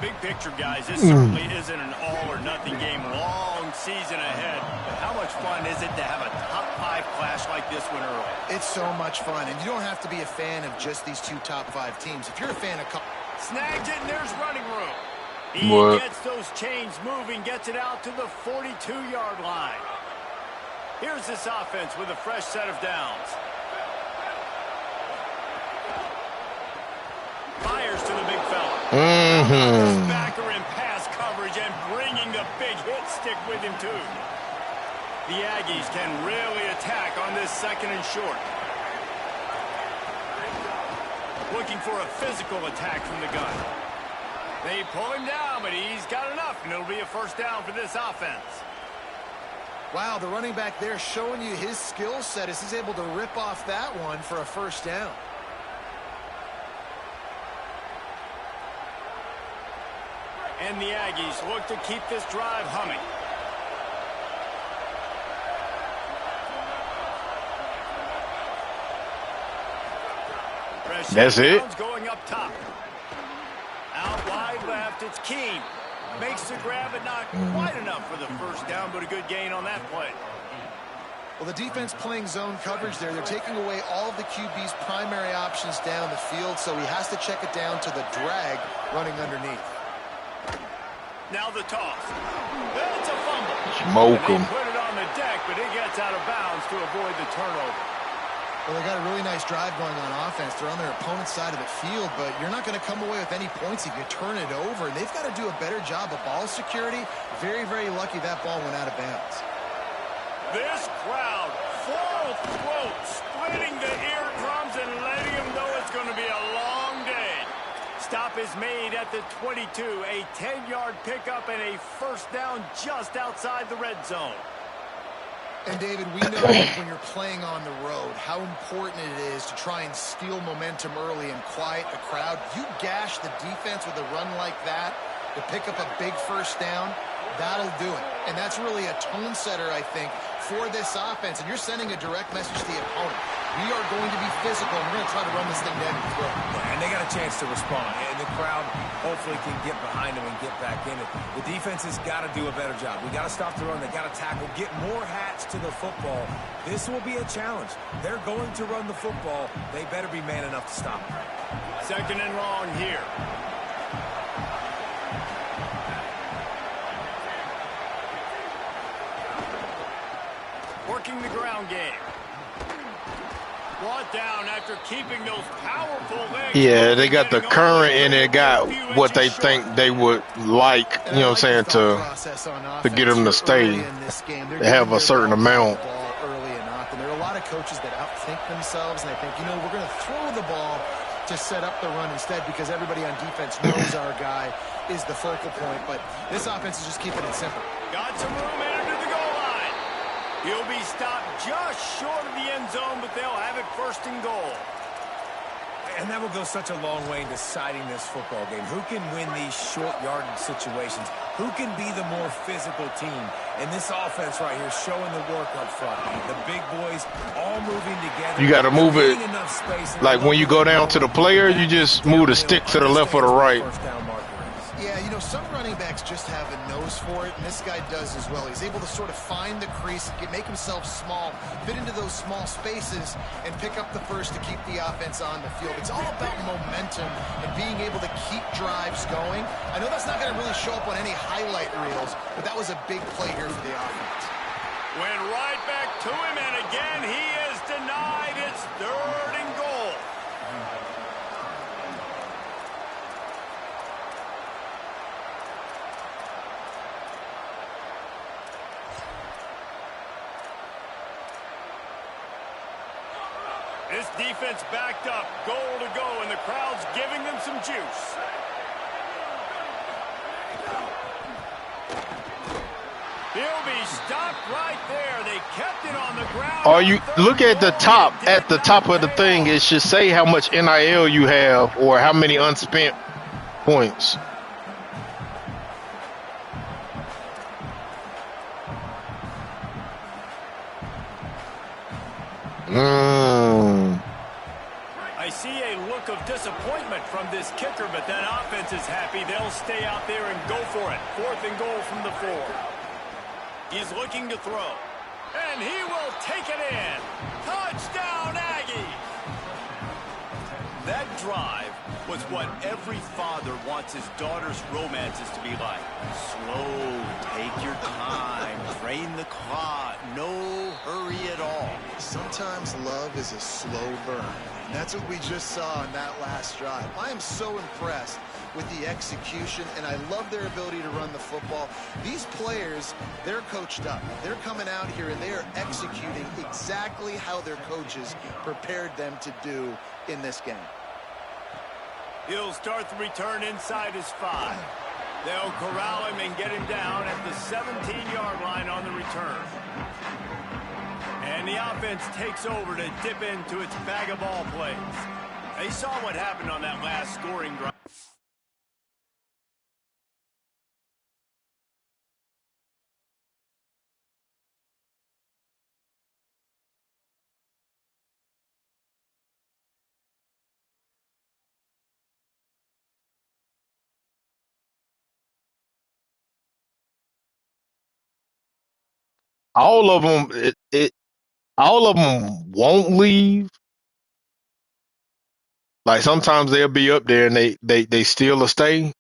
Big picture, guys, this certainly isn't an all-or-nothing game. Long season ahead. But how much fun is it to have a top-5 clash like this one early? It's so much fun, and you don't have to be a fan of just these two top-5 teams. If you're a fan of... Snagged it, and there's running room. He What? gets those chains moving, gets it out to the 42-yard line. Here's this offense with a fresh set of downs. Fires to the big fella. Backer in pass coverage and bringing the big hit stick with him, too. The Aggies can really attack on this 2nd and short. looking for a physical attack from the gun. They pull him down, but he's got enough, and it'll be a first down for this offense. Wow, the running back there showing you his skill set as he's able to rip off that one for a first down. And the Aggies look to keep this drive humming. That's it. Going up top. Out wide left, it's Keene. Makes the grab, but not quite enough for the first down, but a good gain on that play. Well, the defense playing zone coverage there. They're taking away all of the QB's primary options down the field, so he has to check it down to the drag running underneath. Now the toss. That's a fumble. Smoke him. Put it on the deck, but it gets out of bounds to avoid the turnover. Well, they got a really nice drive going on offense. They're on their opponent's side of the field, but you're not going to come away with any points if you turn it over. And they've got to do a better job of ball security. Very, very lucky that ball went out of bounds. This crowd, full throat, splitting the eardrums and letting them know it's going to be a long day. Stop is made at the 22. A 10-yard pickup and a first down just outside the red zone. And, David, we know when you're playing on the road how important it is to try and steal momentum early and quiet the crowd. You gash the defense with a run like that to pick up a big first down, that'll do it. And that's really a tone setter, I think, for this offense. And you're sending a direct message to the opponent. We are going to be physical, and we're going to try to run this thing down your throat. And they got a chance to respond. And the crowd hopefully can get behind them and get back in it. The defense has got to do a better job. We got to stop the run. They got to tackle, get more hats to the football. This will be a challenge. They're going to run the football. They better be man enough to stop it. Second and long here. Working the ground game. Brought down after keeping those powerful legs. Yeah, they got the current and they got what they think they would like, you know what I'm saying, to get them to stay. They have a certain amount. Early enough, and there are a lot of coaches that outthink themselves, and they think, you know, we're going to throw the ball to set up the run instead because everybody on defense knows our guy is the focal point. But this offense is just keeping it simple. Got some room in under the goal line. He'll be stopped just short of the end zone, but they'll have it first and goal. And that will go such a long way in deciding this football game. Who can win these short yardage situations? Who can be the more physical team? And this offense right here showing the work up front. The big boys all moving together. You got to move it. Like when you go down to the player, you just move the stick to the left or the right. Yeah, you know, some running backs just have a nose for it, and this guy does as well. He's able to sort of find the crease, make himself small, fit into those small spaces, and pick up the first to keep the offense on the field. It's all about momentum and being able to keep drives going. I know that's not going to really show up on any highlight reels, but that was a big play here for the offense. Went right back to him, and again he is denied. It's third and goal. This defense backed up, goal to go, and the crowd's giving them some juice. He'll be stopped right there. They kept it on the ground. Or you look at the top of the thing, it should say how much NIL you have or how many unspent points. I see a look of disappointment from this kicker, but that offense is happy. They'll stay out there and go for it. Fourth and goal from the 4. He's looking to throw. And he will take it in. Touchdown, Aggies! That drive was what every father wants his daughter's romances to be like. Slow, take your time, train the clock, no hurry at all. Sometimes love is a slow burn. And that's what we just saw on that last drive. I am so impressed with the execution, and I love their ability to run the football. These players, they're coached up. They're coming out here, and they are executing exactly how their coaches prepared them to do in this game. He'll start the return inside his 5. They'll corral him and get him down at the 17-yard line on the return. And the offense takes over to dip into its bag of ball plays. They saw what happened on that last scoring drive. All of them, all of them won't leave. Like sometimes they'll be up there and they still stay,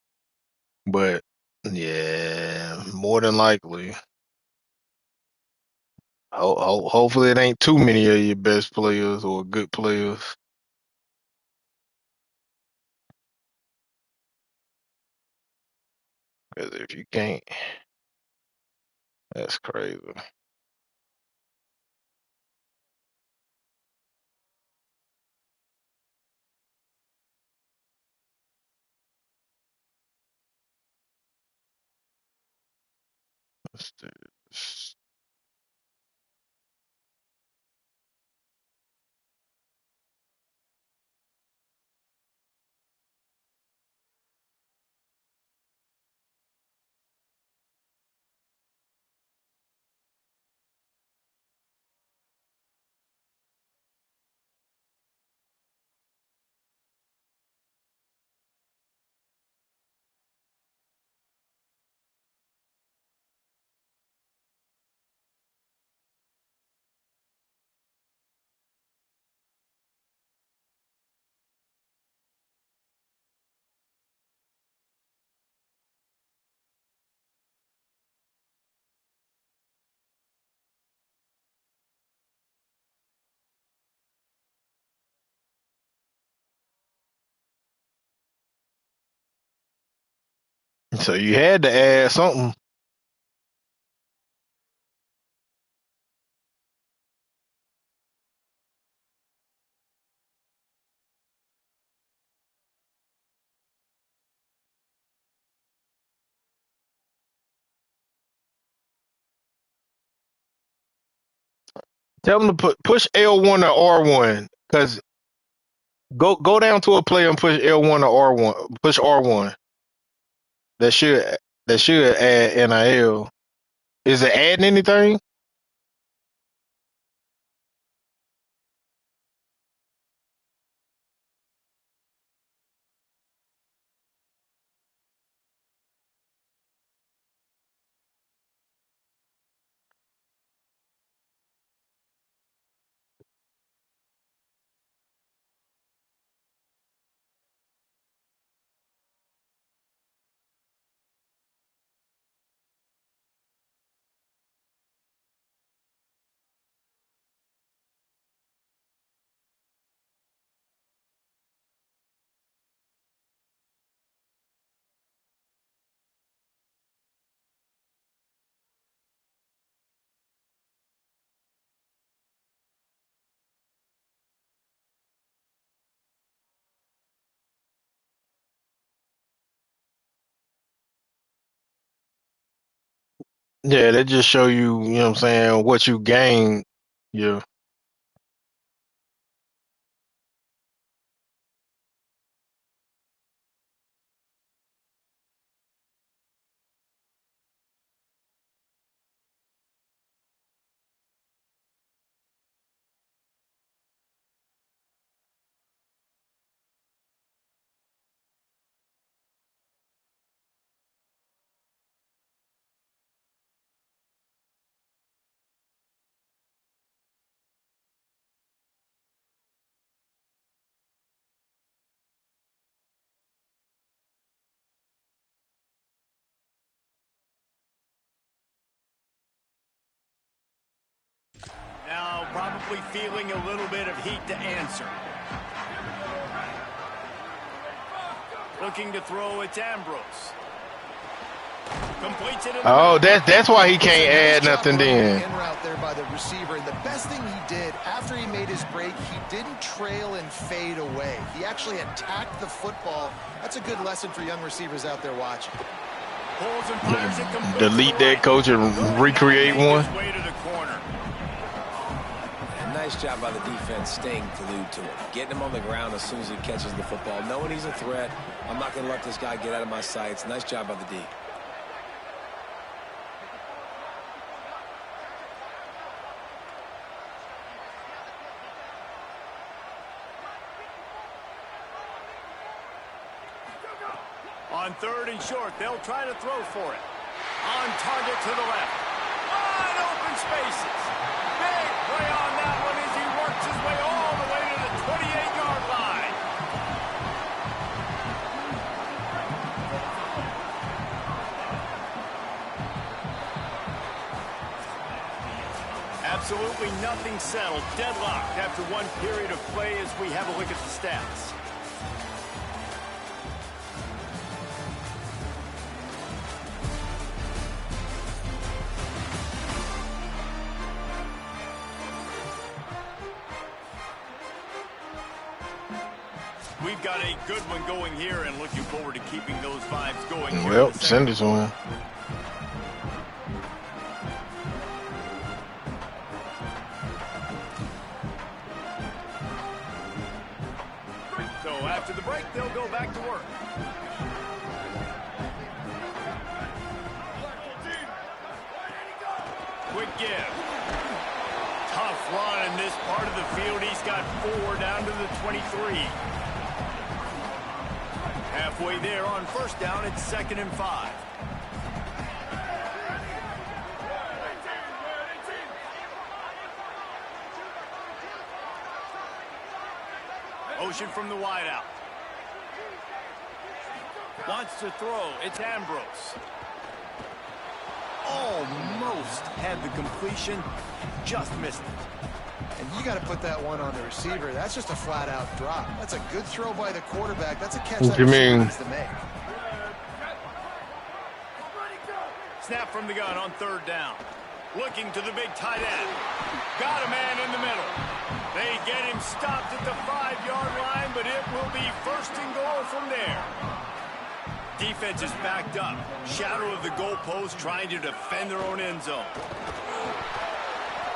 but yeah, more than likely. Hopefully it ain't too many of your best players or good players. Because if you can't, that's crazy. Let's do this. So you had to add something. Tell them to push L1 or R1. Because go down to a player and push L1 or R1. Push R1. That should add NIL. Is it adding anything? Yeah, they just show you, you know what I'm saying, what you gain. Yeah. Now probably feeling a little bit of heat to answer. Looking to throw, it's Ambrose. Completes it in the Oh, middle. that's why he It's a can't nice add job nothing running then. the in route there by the receiver. And the best thing he did after he made his break, he didn't trail and fade away. He actually attacked the football. That's a good lesson for young receivers out there watching. Pulls and fires it complete Delete to the that right. coach and Could not recreate make one. his way to the corner. And nice job by the defense staying glued to him. Getting him on the ground as soon as he catches the football. Knowing he's a threat. I'm not going to let this guy get out of my sights. Nice job by the D. On 3rd and short, they'll try to throw for it. On target to the left. Wide open spaces. Big play on that one as he works his way all the way to the 28-yard line. Absolutely nothing settled. Deadlocked after one period of play as we have a look at the stats. We've got a good one going here and looking forward to keeping those vibes going. Well, send it to him. So after the break, they'll go back to work. Quick give. Tough run in this part of the field. He's got 4 down to the 23. Halfway there on 1st down, it's 2nd and 5. Motion from the wideout. Wants to throw. It's Ambrose. Almost had the completion. Just missed it. And you got to put that one on the receiver. That's just a flat-out drop. That's a good throw by the quarterback. That's a catch What that you receiver mean? needs to make. Snap from the gun on 3rd down. Looking to the big tight end. Got a man in the middle. They get him stopped at the 5-yard line, but it will be 1st and goal from there. Defense is backed up. Shadow of the goalpost trying to defend their own end zone.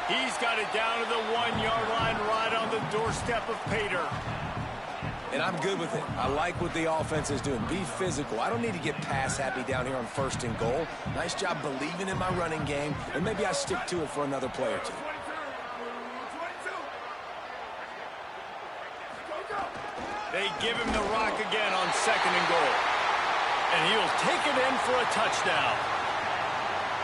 He's got it down to the 1-yard line right on the doorstep of Pater. And I'm good with it. I like what the offense is doing. Be physical. I don't need to get pass happy down here on 1st and goal. Nice job believing in my running game, and maybe I stick to it for another play or two. They give him the rock again on 2nd and goal. And he'll take it in for a touchdown.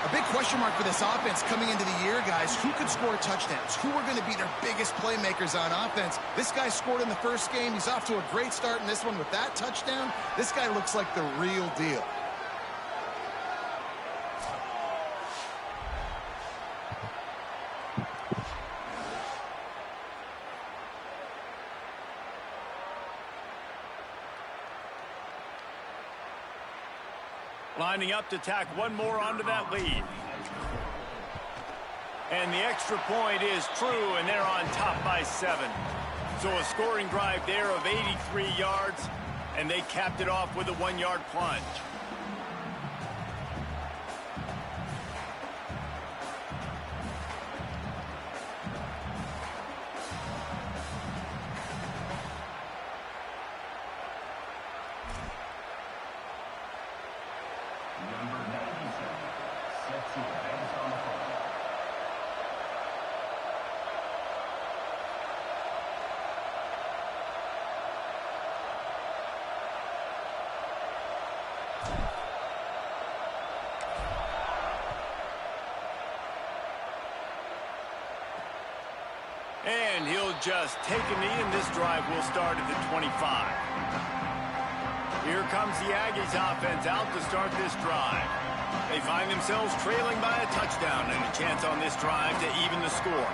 A big question mark for this offense coming into the year, guys. Who could score touchdowns? Who are going to be their biggest playmakers on offense? This guy scored in the 1st game. He's off to a great start in this one with that touchdown. This guy looks like the real deal. Lining up to tack one more onto that lead. And the extra point is true, and they're on top by 7. So a scoring drive there of 83 yards, and they capped it off with a 1-yard plunge. And he'll just take a knee, and this drive will start at the 25. Here comes the Aggies offense out to start this drive. They find themselves trailing by a touchdown and a chance on this drive to even the score.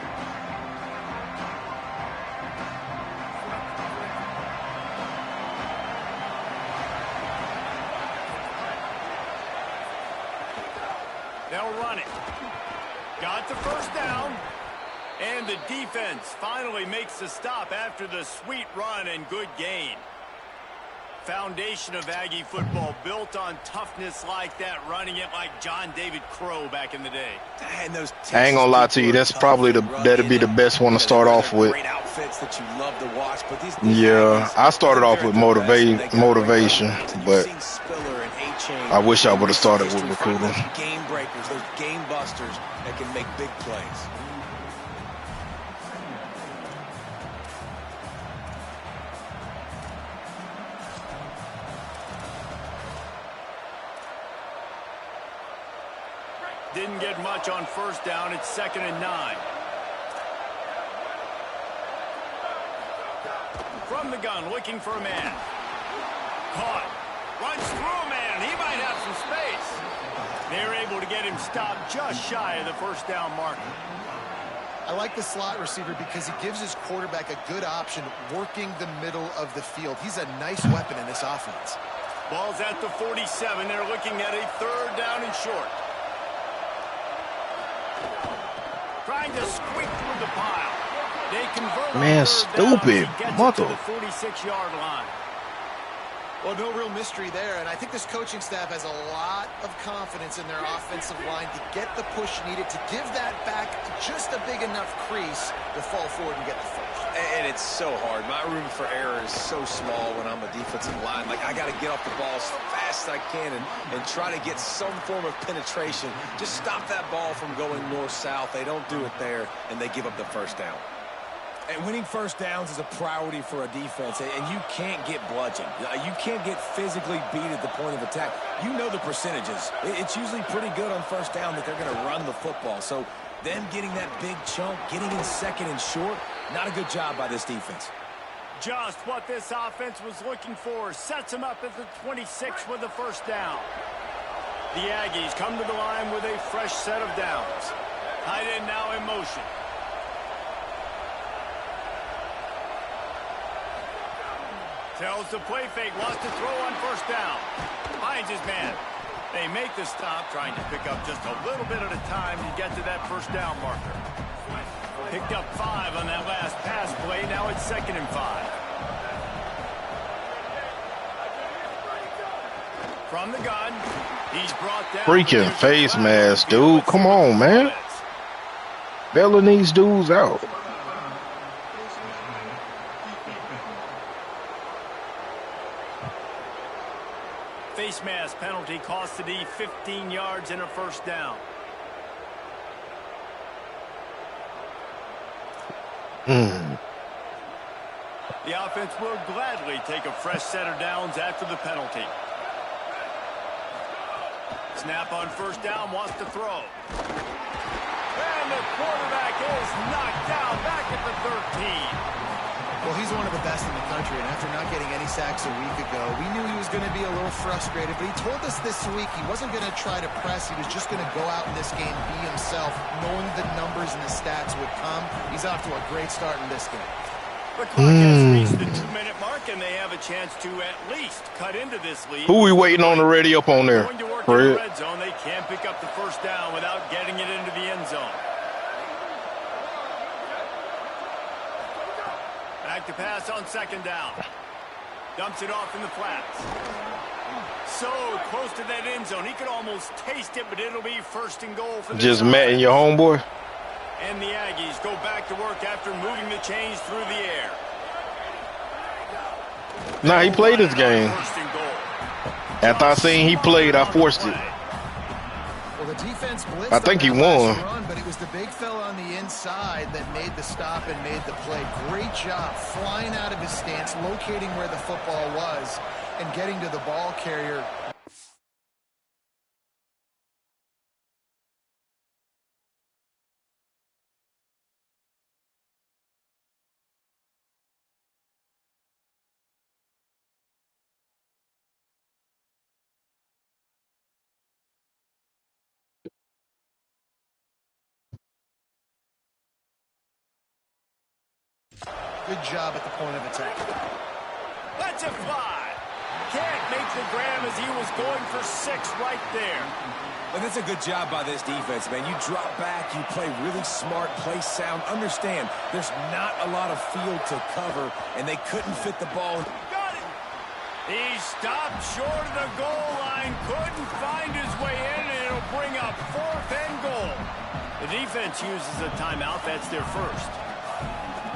They'll run it. Got the first down. And the defense finally makes the stop after the sweet run and good gain. Foundation of Aggie football built on toughness like that, running it like John David Crow back in the day. And those I ain't gonna lie to you, that's probably that'd be the best one to start off with. Great outfits that you love to watch, but these yeah, I started off with motivation, but I wish I would have started with recruiting. Game breakers, those game busters that can make big plays. Didn't get much on first down. It's 2nd and 9. From the gun, looking for a man. Caught. Runs through a man. He might have some space. They're able to get him stopped just shy of the first down marker. I like the slot receiver because he gives his quarterback a good option working the middle of the field. He's a nice weapon in this offense. Ball's at the 47. They're looking at a 3rd down and short. Trying to squeak through the pile. They convert. Man, stupid mother. To the 46-yard line. Well, no real mystery there, and I think this coaching staff has a lot of confidence in their offensive line to get the push needed to give that back just a big enough crease to fall forward and get the first. And it's so hard. My room for error is so small when I'm a defensive line. Like, I got to get off the ball as fast as I can and try to get some form of penetration. Just stop that ball from going north-south. They don't do it there, and they give up the first down. And winning first downs is a priority for a defense, and you can't get bludgeoned. You can't get physically beat at the point of attack. You know the percentages. It's usually pretty good on first down that they're going to run the football. So them getting that big chunk, getting in 2nd and short, not a good job by this defense. Just what this offense was looking for. Sets him up at the 26 with the first down. The Aggies come to the line with a fresh set of downs. Tight end now in motion. Tells the play fake, wants to throw on first down. Finds his man. They make the stop, trying to pick up just a little bit at a time to get to that first down marker. Picked up 5 on that last pass play. Now it's 2nd and 5. From the gun, he's brought down. Freaking face mask, dude. Come on, man. Bailing these dudes out. Face mask penalty cost the D 15 yards and a first down. The offense will gladly take a fresh set of downs after the penalty. Snap on first down, wants to throw. And the quarterback is knocked down back at the 13. Well, he's one of the best in the country, and after not getting any sacks a week ago, we knew he was going to be a little frustrated, but he told us this week he wasn't going to try to press. He was just going to go out in this game, be himself, knowing the numbers and the stats would come. He's off to a great start in this game. The clock has reached the 2-minute mark, and they have a chance to at least cut into this lead. Who we waiting on already up on there? Going to work in the red zone. They can't pick up the first down without getting it into the end zone. Back to pass on 2nd down. Dumps it off in the flats. So close to that end zone. He could almost taste it, but it'll be 1st and goal for the Just Matt and your homeboy? And the Aggies go back to work after moving the chains through the air. Nah, he played his game. After I seen he played, I forced it. Well, the defense blitzed. I think he won. Run, but it was the big fella on the inside that made the stop and made the play. Great job flying out of his stance, locating where the football was, and getting to the ball carrier. Good job at the point of attack. Let's it fly. Can't make the grab as he was going for 6 right there. And that's a good job by this defense, man. You drop back, you play really smart, play sound. Understand, there's not a lot of field to cover, and they couldn't fit the ball. Got it. He stopped short of the goal line, couldn't find his way in, and it'll bring up 4th and goal. The defense uses a timeout. That's their first.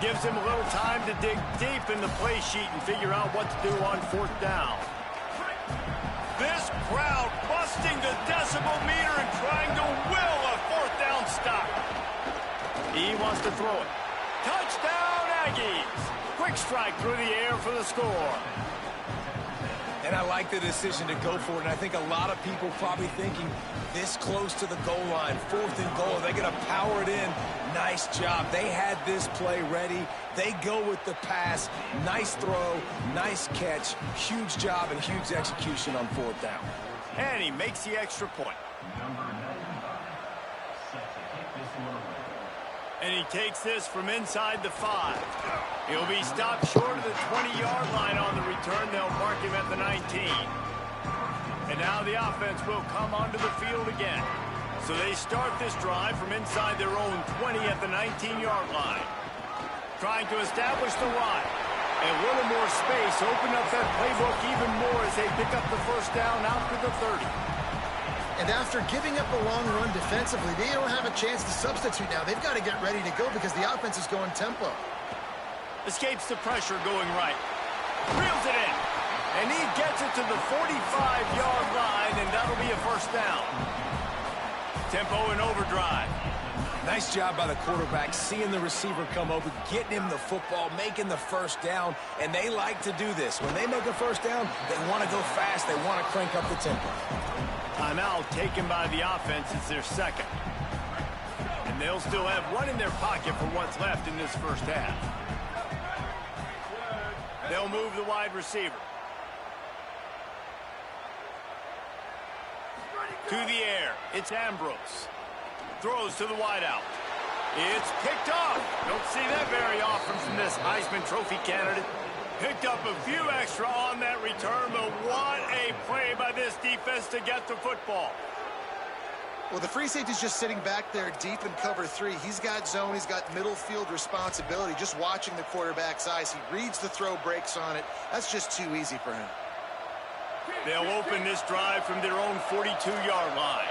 Gives him a little time to dig deep in the play sheet and figure out what to do on 4th down. This crowd busting the decibel meter and trying to will a 4th down stop. He wants to throw it. Touchdown, Aggies. Quick strike through the air for the score. And I like the decision to go for it. And I think a lot of people probably thinking this close to the goal line, 4th and goal, they're going to power it in. Nice job. They had this play ready. They go with the pass. Nice throw, nice catch. Huge job and huge execution on 4th down. And he makes the extra point. And he takes this from inside the 5. He'll be stopped short of the 20-yard line on the return. They'll mark him at the 19. And now the offense will come onto the field again. So they start this drive from inside their own 20 at the 19-yard line. Trying to establish the run. A little more space, open up that playbook even more as they pick up the 1st down out to the 30. And after giving up a long run defensively, they don't have a chance to substitute now. They've got to get ready to go because the offense is going tempo. Escapes the pressure going right. Reels it in. And he gets it to the 45-yard line, and that'll be a 1st down. Tempo and overdrive. Nice job by the quarterback, seeing the receiver come over, getting him the football, making the 1st down, and they like to do this. When they make a 1st down, they want to go fast, they want to crank up the tempo. Timeout taken by the offense. It's their second. And they'll still have one in their pocket for what's left in this 1st half. They'll move the wide receiver. To the air, it's Ambrose. Throws to the wideout. It's picked off. Don't see that very often from this Heisman Trophy candidate. Picked up a few extra on that return, but what a play by this defense to get the football. Well, the free safety's just sitting back there deep in cover 3. He's got zone. He's got middle field responsibility. Just watching the quarterback's eyes. He reads the throw, breaks on it. That's just too easy for him. They'll open this drive from their own 42-yard line.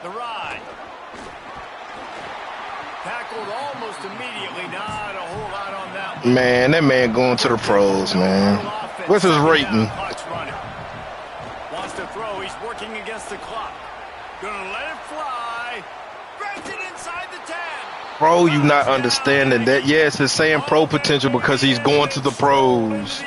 The ride. Tackled almost immediately. Not a whole lot on that one. Man, that man going to the pros, man. What's his rating? Wants to throw. He's working against the clock. Gonna let it fly. Grabs it inside the 10. Bro, you not understanding that. Yes, it's saying pro potential because he's going to the pros.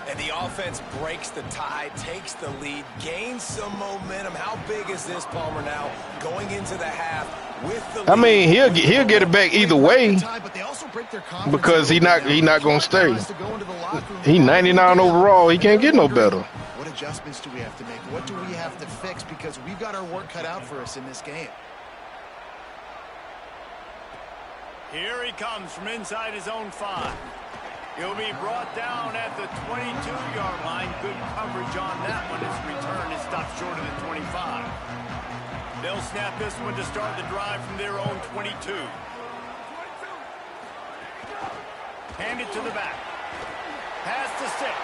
And the offense breaks the tie, takes the lead, gains some momentum. How big is this, Palmer, now going into the half with the lead? I mean, he'll get it back either way because he not gonna stay. He 99 overall. He can't get no better. What adjustments do we have to make? What do we have to fix? Because we've got our work cut out for us in this game. Here he comes from inside his own 5. He'll be brought down at the 22-yard line. Good coverage on that one. His return is stopped short of the 25. They'll snap this one to start the drive from their own 22. Hand it to the back. Pass to 6.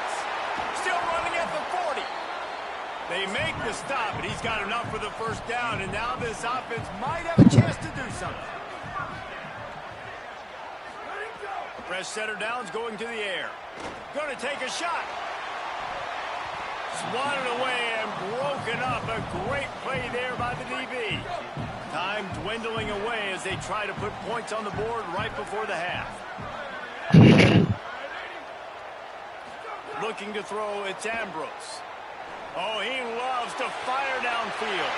Still running at the 40. They make the stop, but he's got enough for the 1st down, and now this offense might have a chance to do something. Fresh setter down's going to the air. Going to take a shot. Swatted away and broken up. A great play there by the DB. Time dwindling away as they try to put points on the board right before the half. Looking to throw, it's Ambrose. Oh, he loves to fire downfield.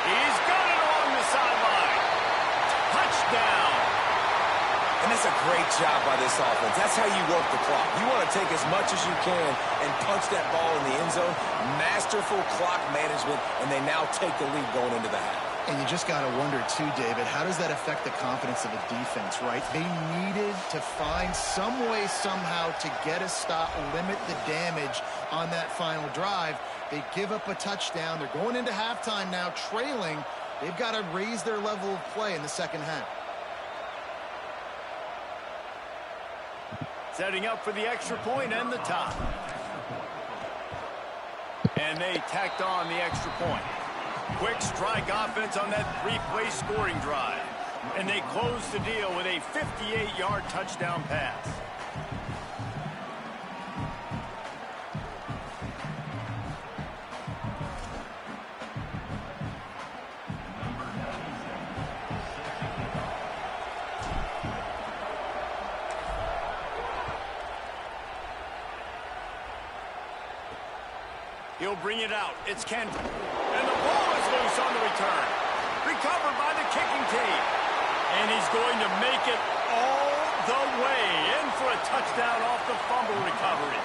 He's got it along the sideline. Touchdown. And that's a great job by this offense. That's how you work the clock. You want to take as much as you can and punch that ball in the end zone. Masterful clock management, and they now take the lead going into the half. And you just got to wonder, too, David, how does that affect the confidence of a defense, right? They needed to find some way, somehow, to get a stop, limit the damage on that final drive. They give up a touchdown. They're going into halftime now, trailing. They've got to raise their level of play in the second half. Setting up for the extra point and the tie. And they tacked on the extra point. Quick strike offense on that three-play scoring drive. And they close the deal with a 58-yard touchdown pass. He'll bring it out. It's Kent. And the ball is loose on the return. Recovered by the kicking team. And he's going to make it all the way in for a touchdown off the fumble recovery.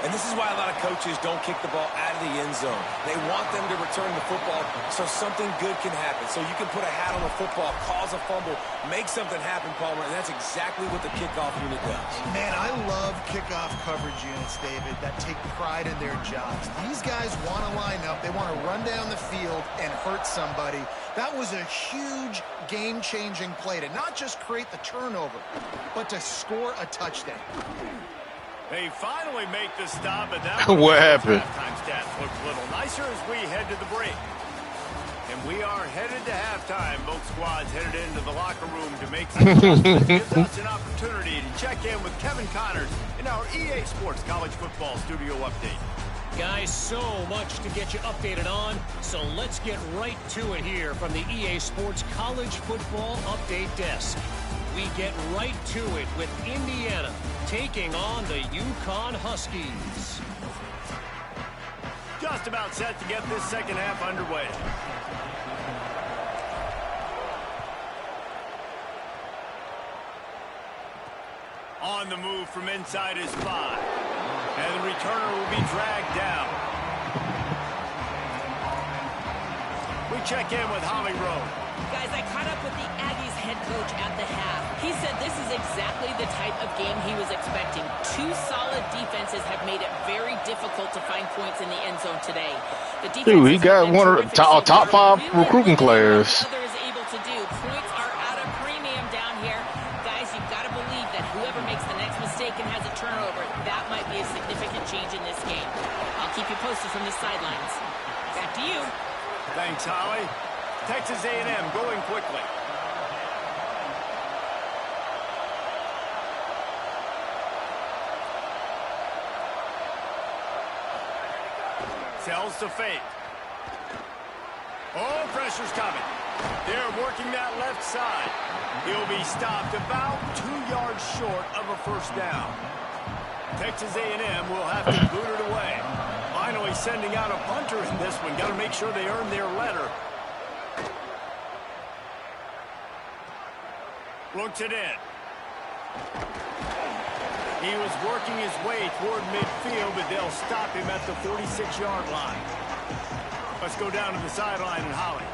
And this is why a lot of coaches don't kick the ball out of the end zone. They want them to return the football so something good can happen. So you can put a hat on a football, cause a fumble, make something happen, Palmer, and that's exactly what the kickoff unit does. Man, I love kickoff coverage units, David, that take pride in their jobs. These guys want to line up. They want to run down the field and hurt somebody. That was a huge game-changing play to not just create the turnover, but to score a touchdown. They finally make the stop, and that What happened? halftime stats look a little nicer as we head to the break. And we are headed to halftime. Both squads headed into the locker room to make some adjustments. Gives us an opportunity to check in with Kevin Connors in our EA Sports College Football Studio Update. Guys, so much to get you updated on, so let's get right to it here from the EA Sports College Football Update Desk. We get right to it with Indiana taking on the UConn Huskies. Just about set to get this second half underway. On the move from inside his 5. And the returner will be dragged down. We check in with Holly Rowe. Guys, I caught up with the Aggies head coach at the half. He said this is exactly the type of game he was expecting. Two solid defenses have made it very difficult to find points in the end zone today. The Dude, he got one of the top 5 recruiting class. Others able to do. Points are at a premium down here. Guys, you've got to believe that whoever makes the next mistake and has a turnover, that might be a significant change in this game. I'll keep you posted from the sidelines. Back to you. Thanks, Holly. Texas A&M going quickly. Sells to fake. Oh, pressure's coming. They're working that left side. He'll be stopped about 2 yards short of a first down. Texas A&M will have to boot it away. Finally sending out a punter in this one. Got to make sure they earn their letter. Looks it in. He was working his way toward midfield, but they'll stop him at the 46-yard line. Let's go down to the sideline and Holly.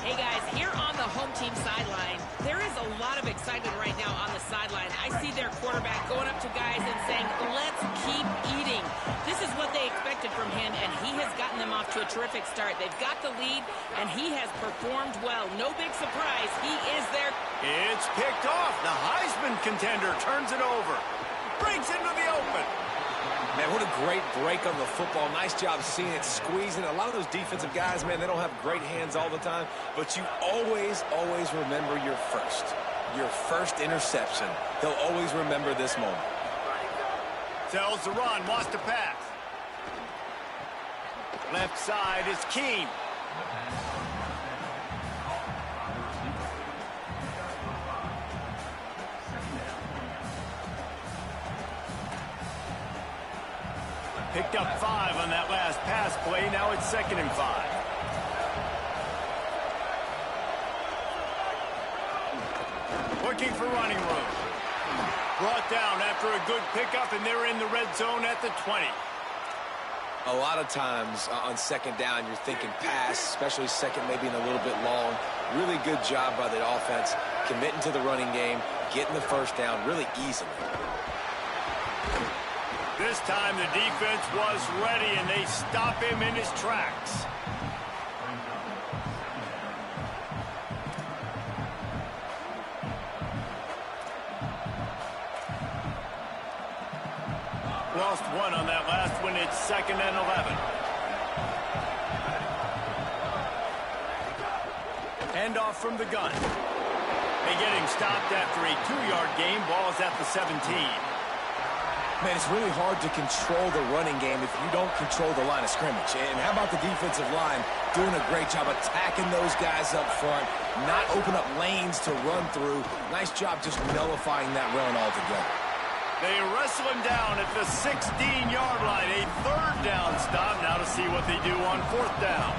Hey guys, here on the home team sideline, there is a lot of excitement right now on the sideline. I see their quarterback going up to guys and saying, let's keep eating. This is what they expected from him, and he has gotten them off to a terrific start. They've got the lead, and he has performed well. No big surprise. He is there. It's picked off. The Heisman contender turns it over. Breaks into the open. Man, what a great break on the football. Nice job seeing it, squeezing. A lot of those defensive guys, man, they don't have great hands all the time, but you always, always remember your first interception. They'll always remember this moment. Tells the run, wants to pass. Left side is Keene. Picked up 5 on that last pass play. Now it's 2nd and 5. Looking for running room. Brought down after a good pickup, and they're in the red zone at the 20. A lot of times on second down, you're thinking pass, especially second maybe in a little bit long. Really good job by the offense, committing to the running game, getting the first down really easily. This time the defense was ready, and they stop him in his tracks. Lost one on that last one. It's 2nd and 11. Handoff from the gun. They get him stopped after a 2-yard gain. Ball's at the 17. Man, it's really hard to control the running game if you don't control the line of scrimmage. And how about the defensive line doing a great job attacking those guys up front, not open up lanes to run through. Nice job just nullifying that run altogether. They wrestle him down at the 16-yard line. A 3rd down stop. Now to see what they do on 4th down.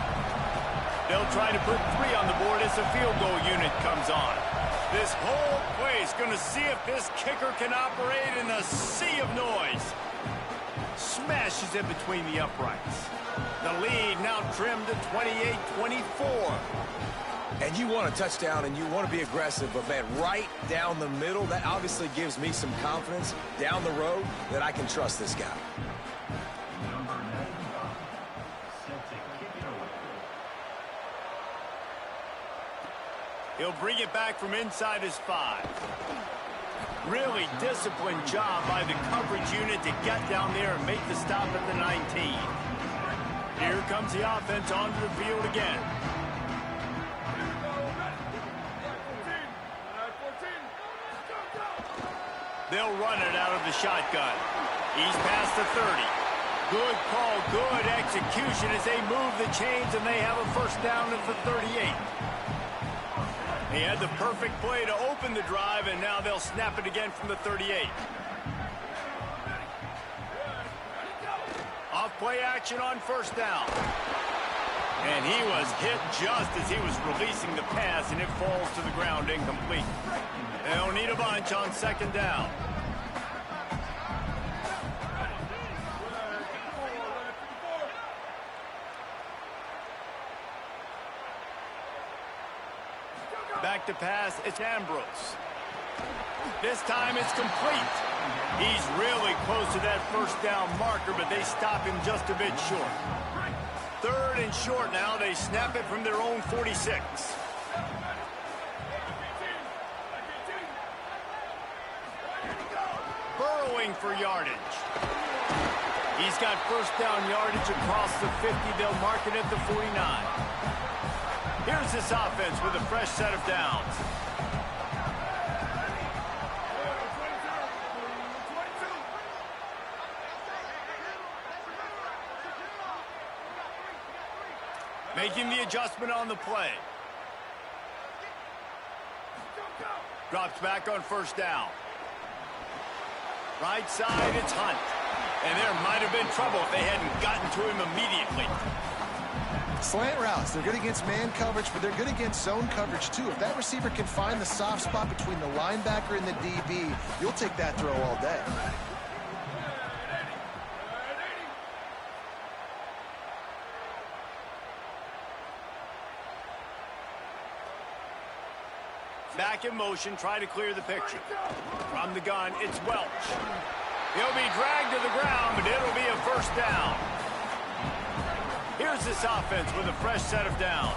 They'll try to put 3 on the board as the field goal unit comes on. This whole place going to see if this kicker can operate in a sea of noise. Smashes it between the uprights. The lead now trimmed to 28-24. And you want a touchdown and you want to be aggressive, but man, right down the middle, that obviously gives me some confidence down the road that I can trust this guy. He'll bring it back from inside his 5. Really disciplined job by the coverage unit to get down there and make the stop at the 19. Here comes the offense onto the field again. They'll run it out of the shotgun. He's past the 30. Good call, good execution as they move the chains, and they have a 1st down at the 38. He had the perfect play to open the drive, and now they'll snap it again from the 38. Off play action on 1st down. And he was hit just as he was releasing the pass, and it falls to the ground incomplete. They'll need a bunch on 2nd down. Back to pass, it's Ambrose. This time it's complete. He's really close to that 1st down marker, but they stop him just a bit short. 3rd and short now. They snap it from their own 46. Burrowing for yardage. He's got 1st down yardage across the 50. They'll mark it at the 49. Here's this offense with a fresh set of downs. Making the adjustment on the play. Drops back on 1st down. Right side, it's Hunt. And there might have been trouble if they hadn't gotten to him immediately. Slant routes, they're good against man coverage, but they're good against zone coverage too. If that receiver can find the soft spot between the linebacker and the DB, you'll take that throw all day. Back in motion, try to clear the picture. From the gun, it's Welch. He'll be dragged to the ground, but it'll be a 1st down. Here's this offense with a fresh set of downs.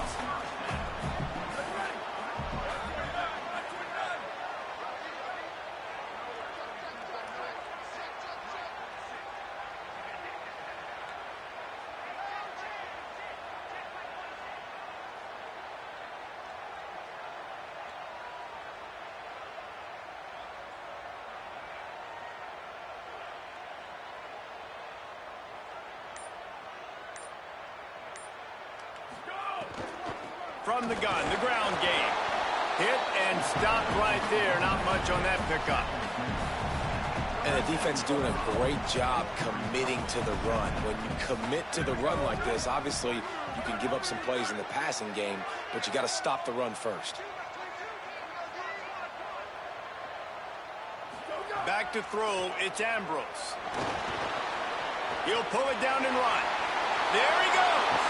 From the gun, the ground game. Hit and stopped right there. Not much on that pickup. And the defense doing a great job committing to the run. When you commit to the run like this, obviously you can give up some plays in the passing game, but you got to stop the run first. Back to throw, it's Ambrose. He'll pull it down and run. There he goes.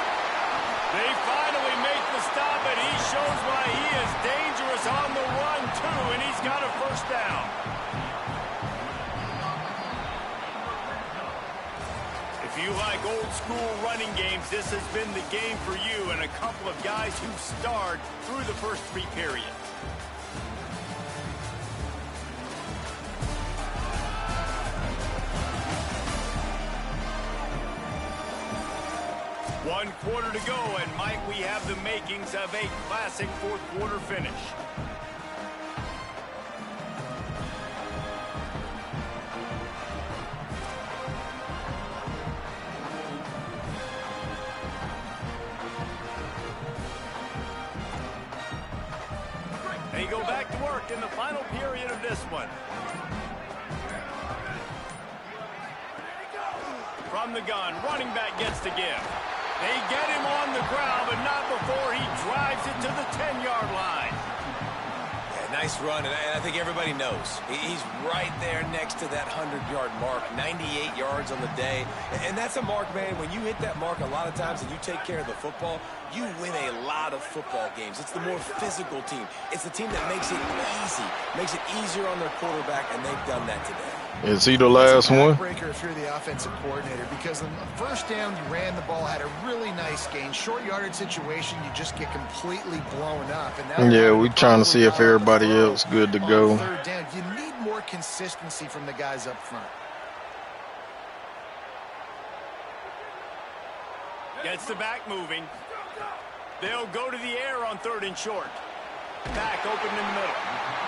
They finally make the stop, and he shows why he is dangerous on the run, too, and he's got a first down. If you like old-school running games, this has been the game for you and a couple of guys who starred through the first 3 periods. One quarter to go, and might we have the makings of a classic fourth-quarter finish. They go back to work in the final period of this one. From the gun, running back gets to give. They get him on the ground, but not before he drives it to the 10-yard line. Yeah, nice run, and I think everybody knows. He's right there next to that 100-yard mark, 98 yards on the day. And that's a mark, man. When you hit that mark a lot of times and you take care of the football, you win a lot of football games. It's the more physical team. It's the team that makes it easy, makes it easier on their quarterback, and they've done that today. Is he the last one? Breaker if you're the offensive coordinator, because on the first down you ran the ball, had a really nice gain. Short yardage situation, you just get completely blown up. And Yeah, we're trying to see if everybody else good to go. Third down, you need more consistency from the guys up front. Gets the back moving. They'll go to the air on 3rd and short. Back open in the middle.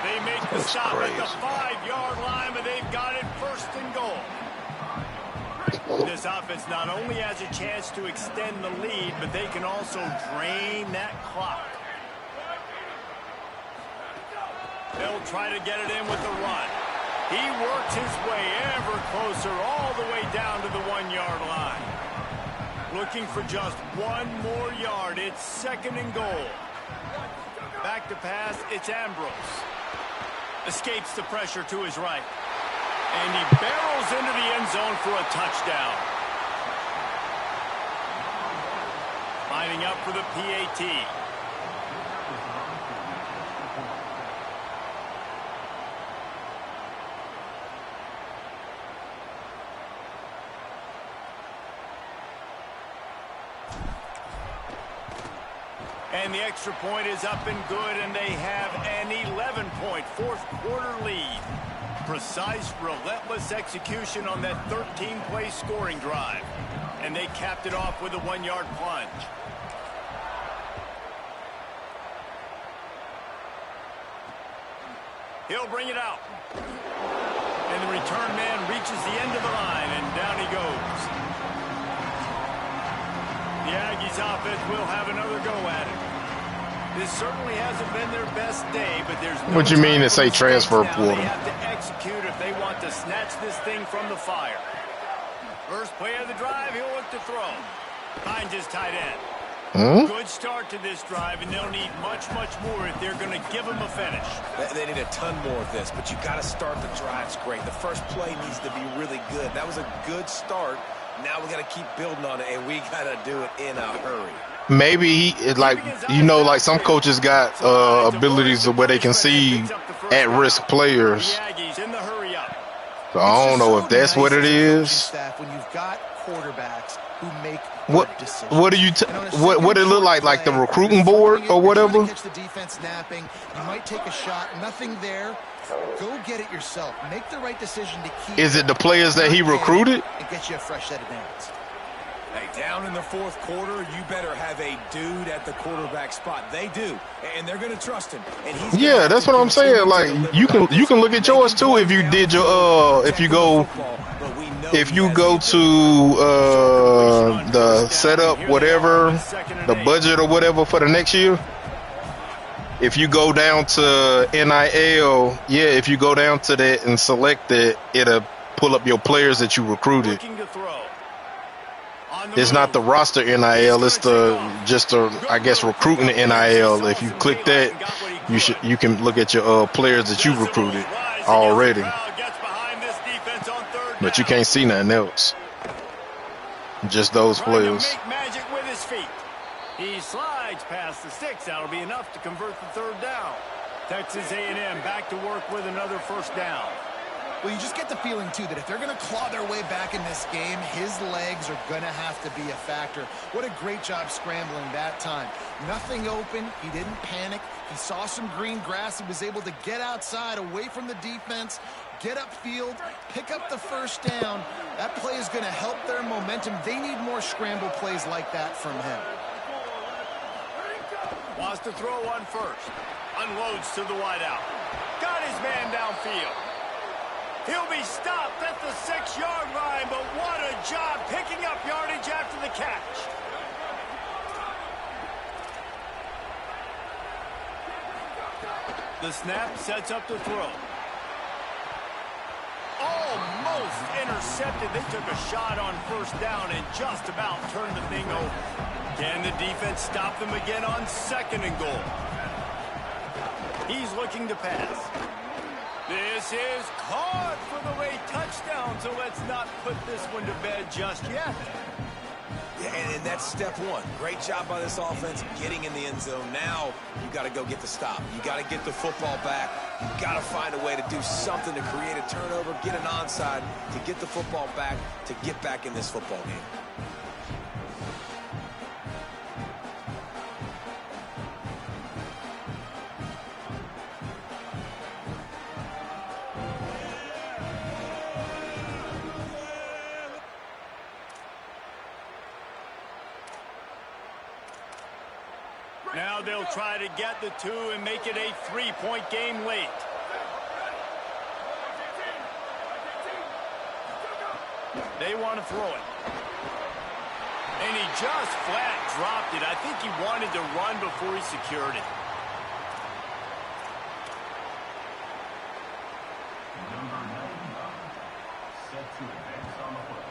They make the stop at the 5-yard line, but they've got it 1st and goal. This offense not only has a chance to extend the lead, but they can also drain that clock. They'll try to get it in with the run. He works his way ever closer all the way down to the 1-yard line. Looking for just 1 more yard. It's 2nd and goal. Back to pass, it's Ambrose. Escapes the pressure to his right. And he barrels into the end zone for a touchdown. Lining up for the PAT. And the extra point is up and good, and they have an 11-point fourth-quarter lead. Precise, relentless execution on that 13-play scoring drive. And they capped it off with a 1-yard plunge. He'll bring it out. And the return man reaches the end of the line, and down he goes. The Aggies offense will have another go at it. This certainly hasn't been their best day, but there's no What you mean to say transfer portal? They have to execute if they want to snatch this thing from the fire. First play of the drive, he'll look to throw. Finds his tight end. Good start to this drive, and they'll need much, much more if they're going to give him a finish. They need a ton more of this, but you got to start the drives great. The first play needs to be really good. That was a good start. Now we got to keep building on it, and we got to do it in a hurry. Maybe he, like, you know, like some coaches got abilities where they can see at-risk players. So I don't know if that's what it is. When you've got quarterbacks who make what do you what it look like the recruiting board or whatever? Catch the defense napping. You might take a shot. Nothing there. Go get it yourself. Make the right decision to keep. Is it the players that he recruited? And get you a fresh set of downs. Hey, down in the fourth quarter, you better have a dude at the quarterback spot. They do, and they're going to trust him. And he's that's what I'm saying. Like you can look at yours too if you did your if you go to the setup whatever, the budget or whatever for the next year. If you go down to NIL, if you go down to that and select it, it'll pull up your players that you recruited. It's not the roster NIL, it's I guess recruiting the NIL. If you click that, you can look at your players that you recruited already. But you can't see nothing else. Just those Trying to players. make magic with his feet. He slides past the sticks. That'll be enough to convert the third down. Texas A&M back to work with another first down. Well, you just get the feeling, too, that if they're going to claw their way back in this game, his legs are going to have to be a factor. What a great job scrambling that time. Nothing open. He didn't panic. He saw some green grass. He was able to get outside, away from the defense, get upfield, pick up the first down. That play is going to help their momentum. They need more scramble plays like that from him. Wants to throw on first. Unloads to the wideout. Got his man downfield. He'll be stopped at the 6-yard line, but what a job picking up yardage after the catch. The snap sets up the throw. Almost intercepted. They took a shot on first down and just about turned the thing over. Can the defense stop them again on 2nd and goal? He's looking to pass. This is caught for the late touchdown, so let's not put this one to bed just yet. Yeah, and that's step one. Great job by this offense getting in the end zone. Now you got to go get the stop. You got to get the football back. You got to find a way to do something to create a turnover, get an onside, to get the football back, to get back in this football game. Now they'll try to get the 2 and make it a 3-point game late. They want to throw it. And he just flat dropped it. I think he wanted to run before he secured it. Number 99, set to advance on the football.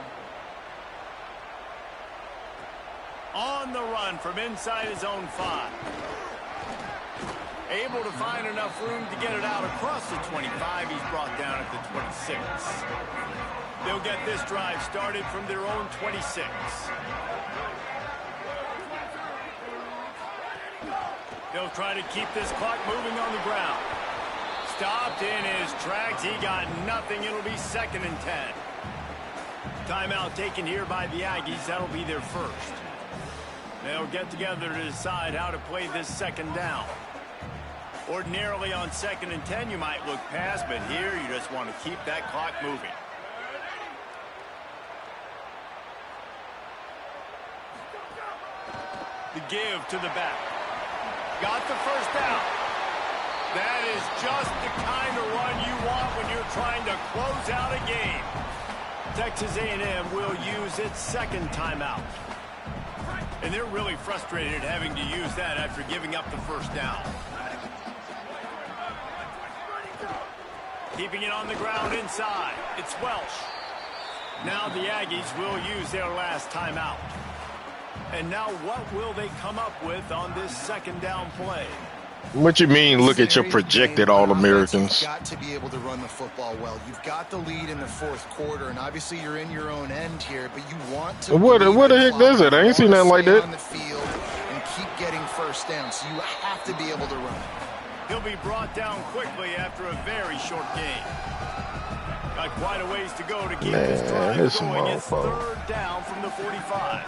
On the run from inside his own 5. Able to find enough room to get it out across the 25. He's brought down at the 26. They'll get this drive started from their own 26. They'll try to keep this clock moving on the ground. Stopped in his tracks. He got nothing. It'll be 2nd and 10. Timeout taken here by the Aggies. That'll be their first. They'll get together to decide how to play this 2nd down. Ordinarily on 2nd and 10, you might look past, but here you just want to keep that clock moving. The give to the back. Got the first down. That is just the kind of run you want when you're trying to close out a game. Texas A&M will use its 2nd timeout. And they're really frustrated having to use that after giving up the first down. Keeping it on the ground inside. It's Welsh. Now the Aggies will use their last timeout. And now what will they come up with on this 2nd down play? What you mean, look at your projected All-Americans? You've got to be able to run the football well. You've got the lead in the 4th quarter, and obviously you're in your own end here, but you want to... What the heck does it? I ain't seen nothing like that. ...on the field and keep getting first down, so you have to be able to run it. He'll be brought down quickly after a very short game. Got quite a ways to go to keep this drive going. It's 3rd down from the 45.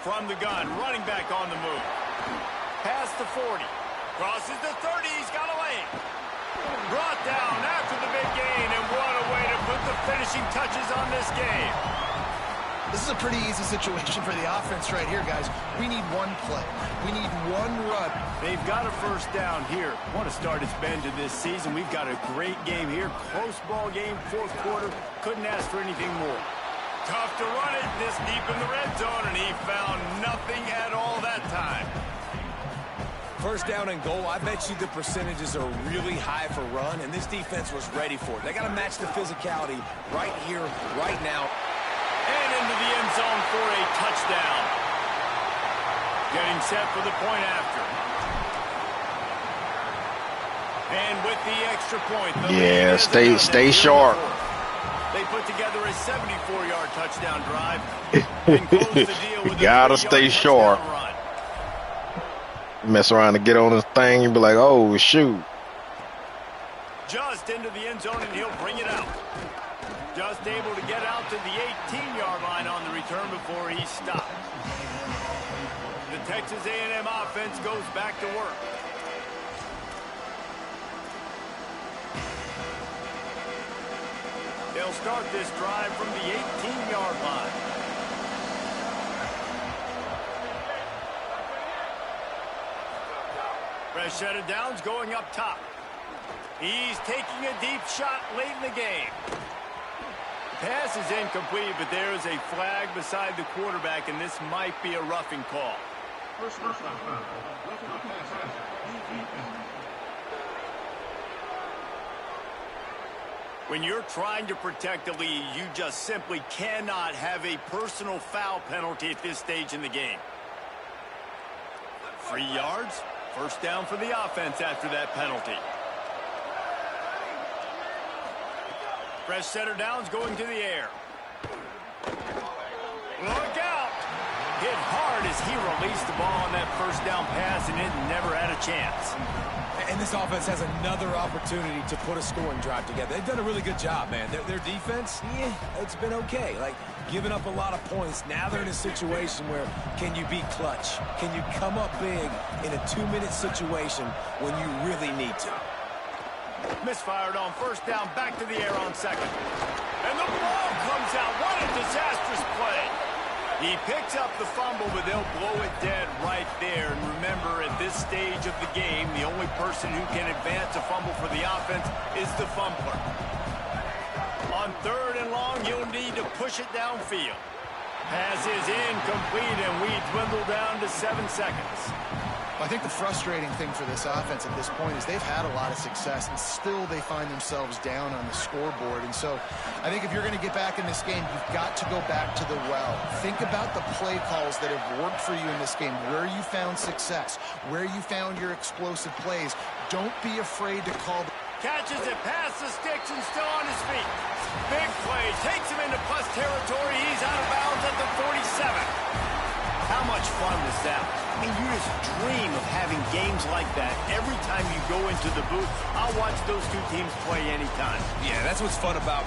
From the gun, running back on the move. Past the 40. Crosses the 30. He's got a lane. Brought down after the big gain, and what a way to put the finishing touches on this game. This is a pretty easy situation for the offense right here, guys. We need one play. We need one run. They've got a first down here. What a start it's been to this season. We've got a great game here. Close ball game, 4th quarter. Couldn't ask for anything more. Tough to run it this deep in the red zone, and he found nothing at all that time. First down and goal, I bet you the percentages are really high for run, and this defense was ready for it. They got to match the physicality right here, right now. And into the end zone for a touchdown. Getting set for the point after. And with the extra point. Yeah, stay sharp. They put together a 74-yard touchdown drive and close the deal with a Gotta 3-yard stay touchdown sharp. run. Mess around and get on this thing, you'll be like, oh, shoot. Just into the end zone, and he'll bring it out. Just able to get out to the 18-yard line on the return before he stopped. The Texas A&M offense goes back to work. They'll start this drive from the 18-yard line. Fresh set of downs going up top. He's taking a deep shot late in the game. Pass is incomplete, but there is a flag beside the quarterback, and this might be a roughing call. When you're trying to protect the lead, you just simply cannot have a personal foul penalty at this stage in the game. 3 yards, first down for the offense after that penalty. Fresh setter downs going to the air. Look out! Hit hard as he released the ball on that first down pass, and it never had a chance. And this offense has another opportunity to put a scoring drive together. They've done a really good job, man. Their defense, yeah, it's been okay. Like, giving up a lot of points. Now they're in a situation where can you be clutch? Can you come up big in a 2-minute situation when you really need to? Misfired on first down, back to the air on second. And the ball comes out. What a disastrous play. He picks up the fumble, but they'll blow it dead right there. And remember, at this stage of the game, the only person who can advance a fumble for the offense is the fumbler. On 3rd and long, you'll need to push it downfield. Pass is incomplete, and we dwindle down to 7 seconds. I think the frustrating thing for this offense at this point is they've had a lot of success, and still they find themselves down on the scoreboard. And so I think if you're going to get back in this game, you've got to go back to the well. Think about the play calls that have worked for you in this game, where you found success, where you found your explosive plays. Don't be afraid to call the... Catches it past the sticks and still on his feet. Big play. Takes him into plus territory. He's out of bounds at the 47. How much fun was that? I mean, you just dream of having games like that every time you go into the booth. I'll watch those two teams play anytime. Yeah, that's what's fun about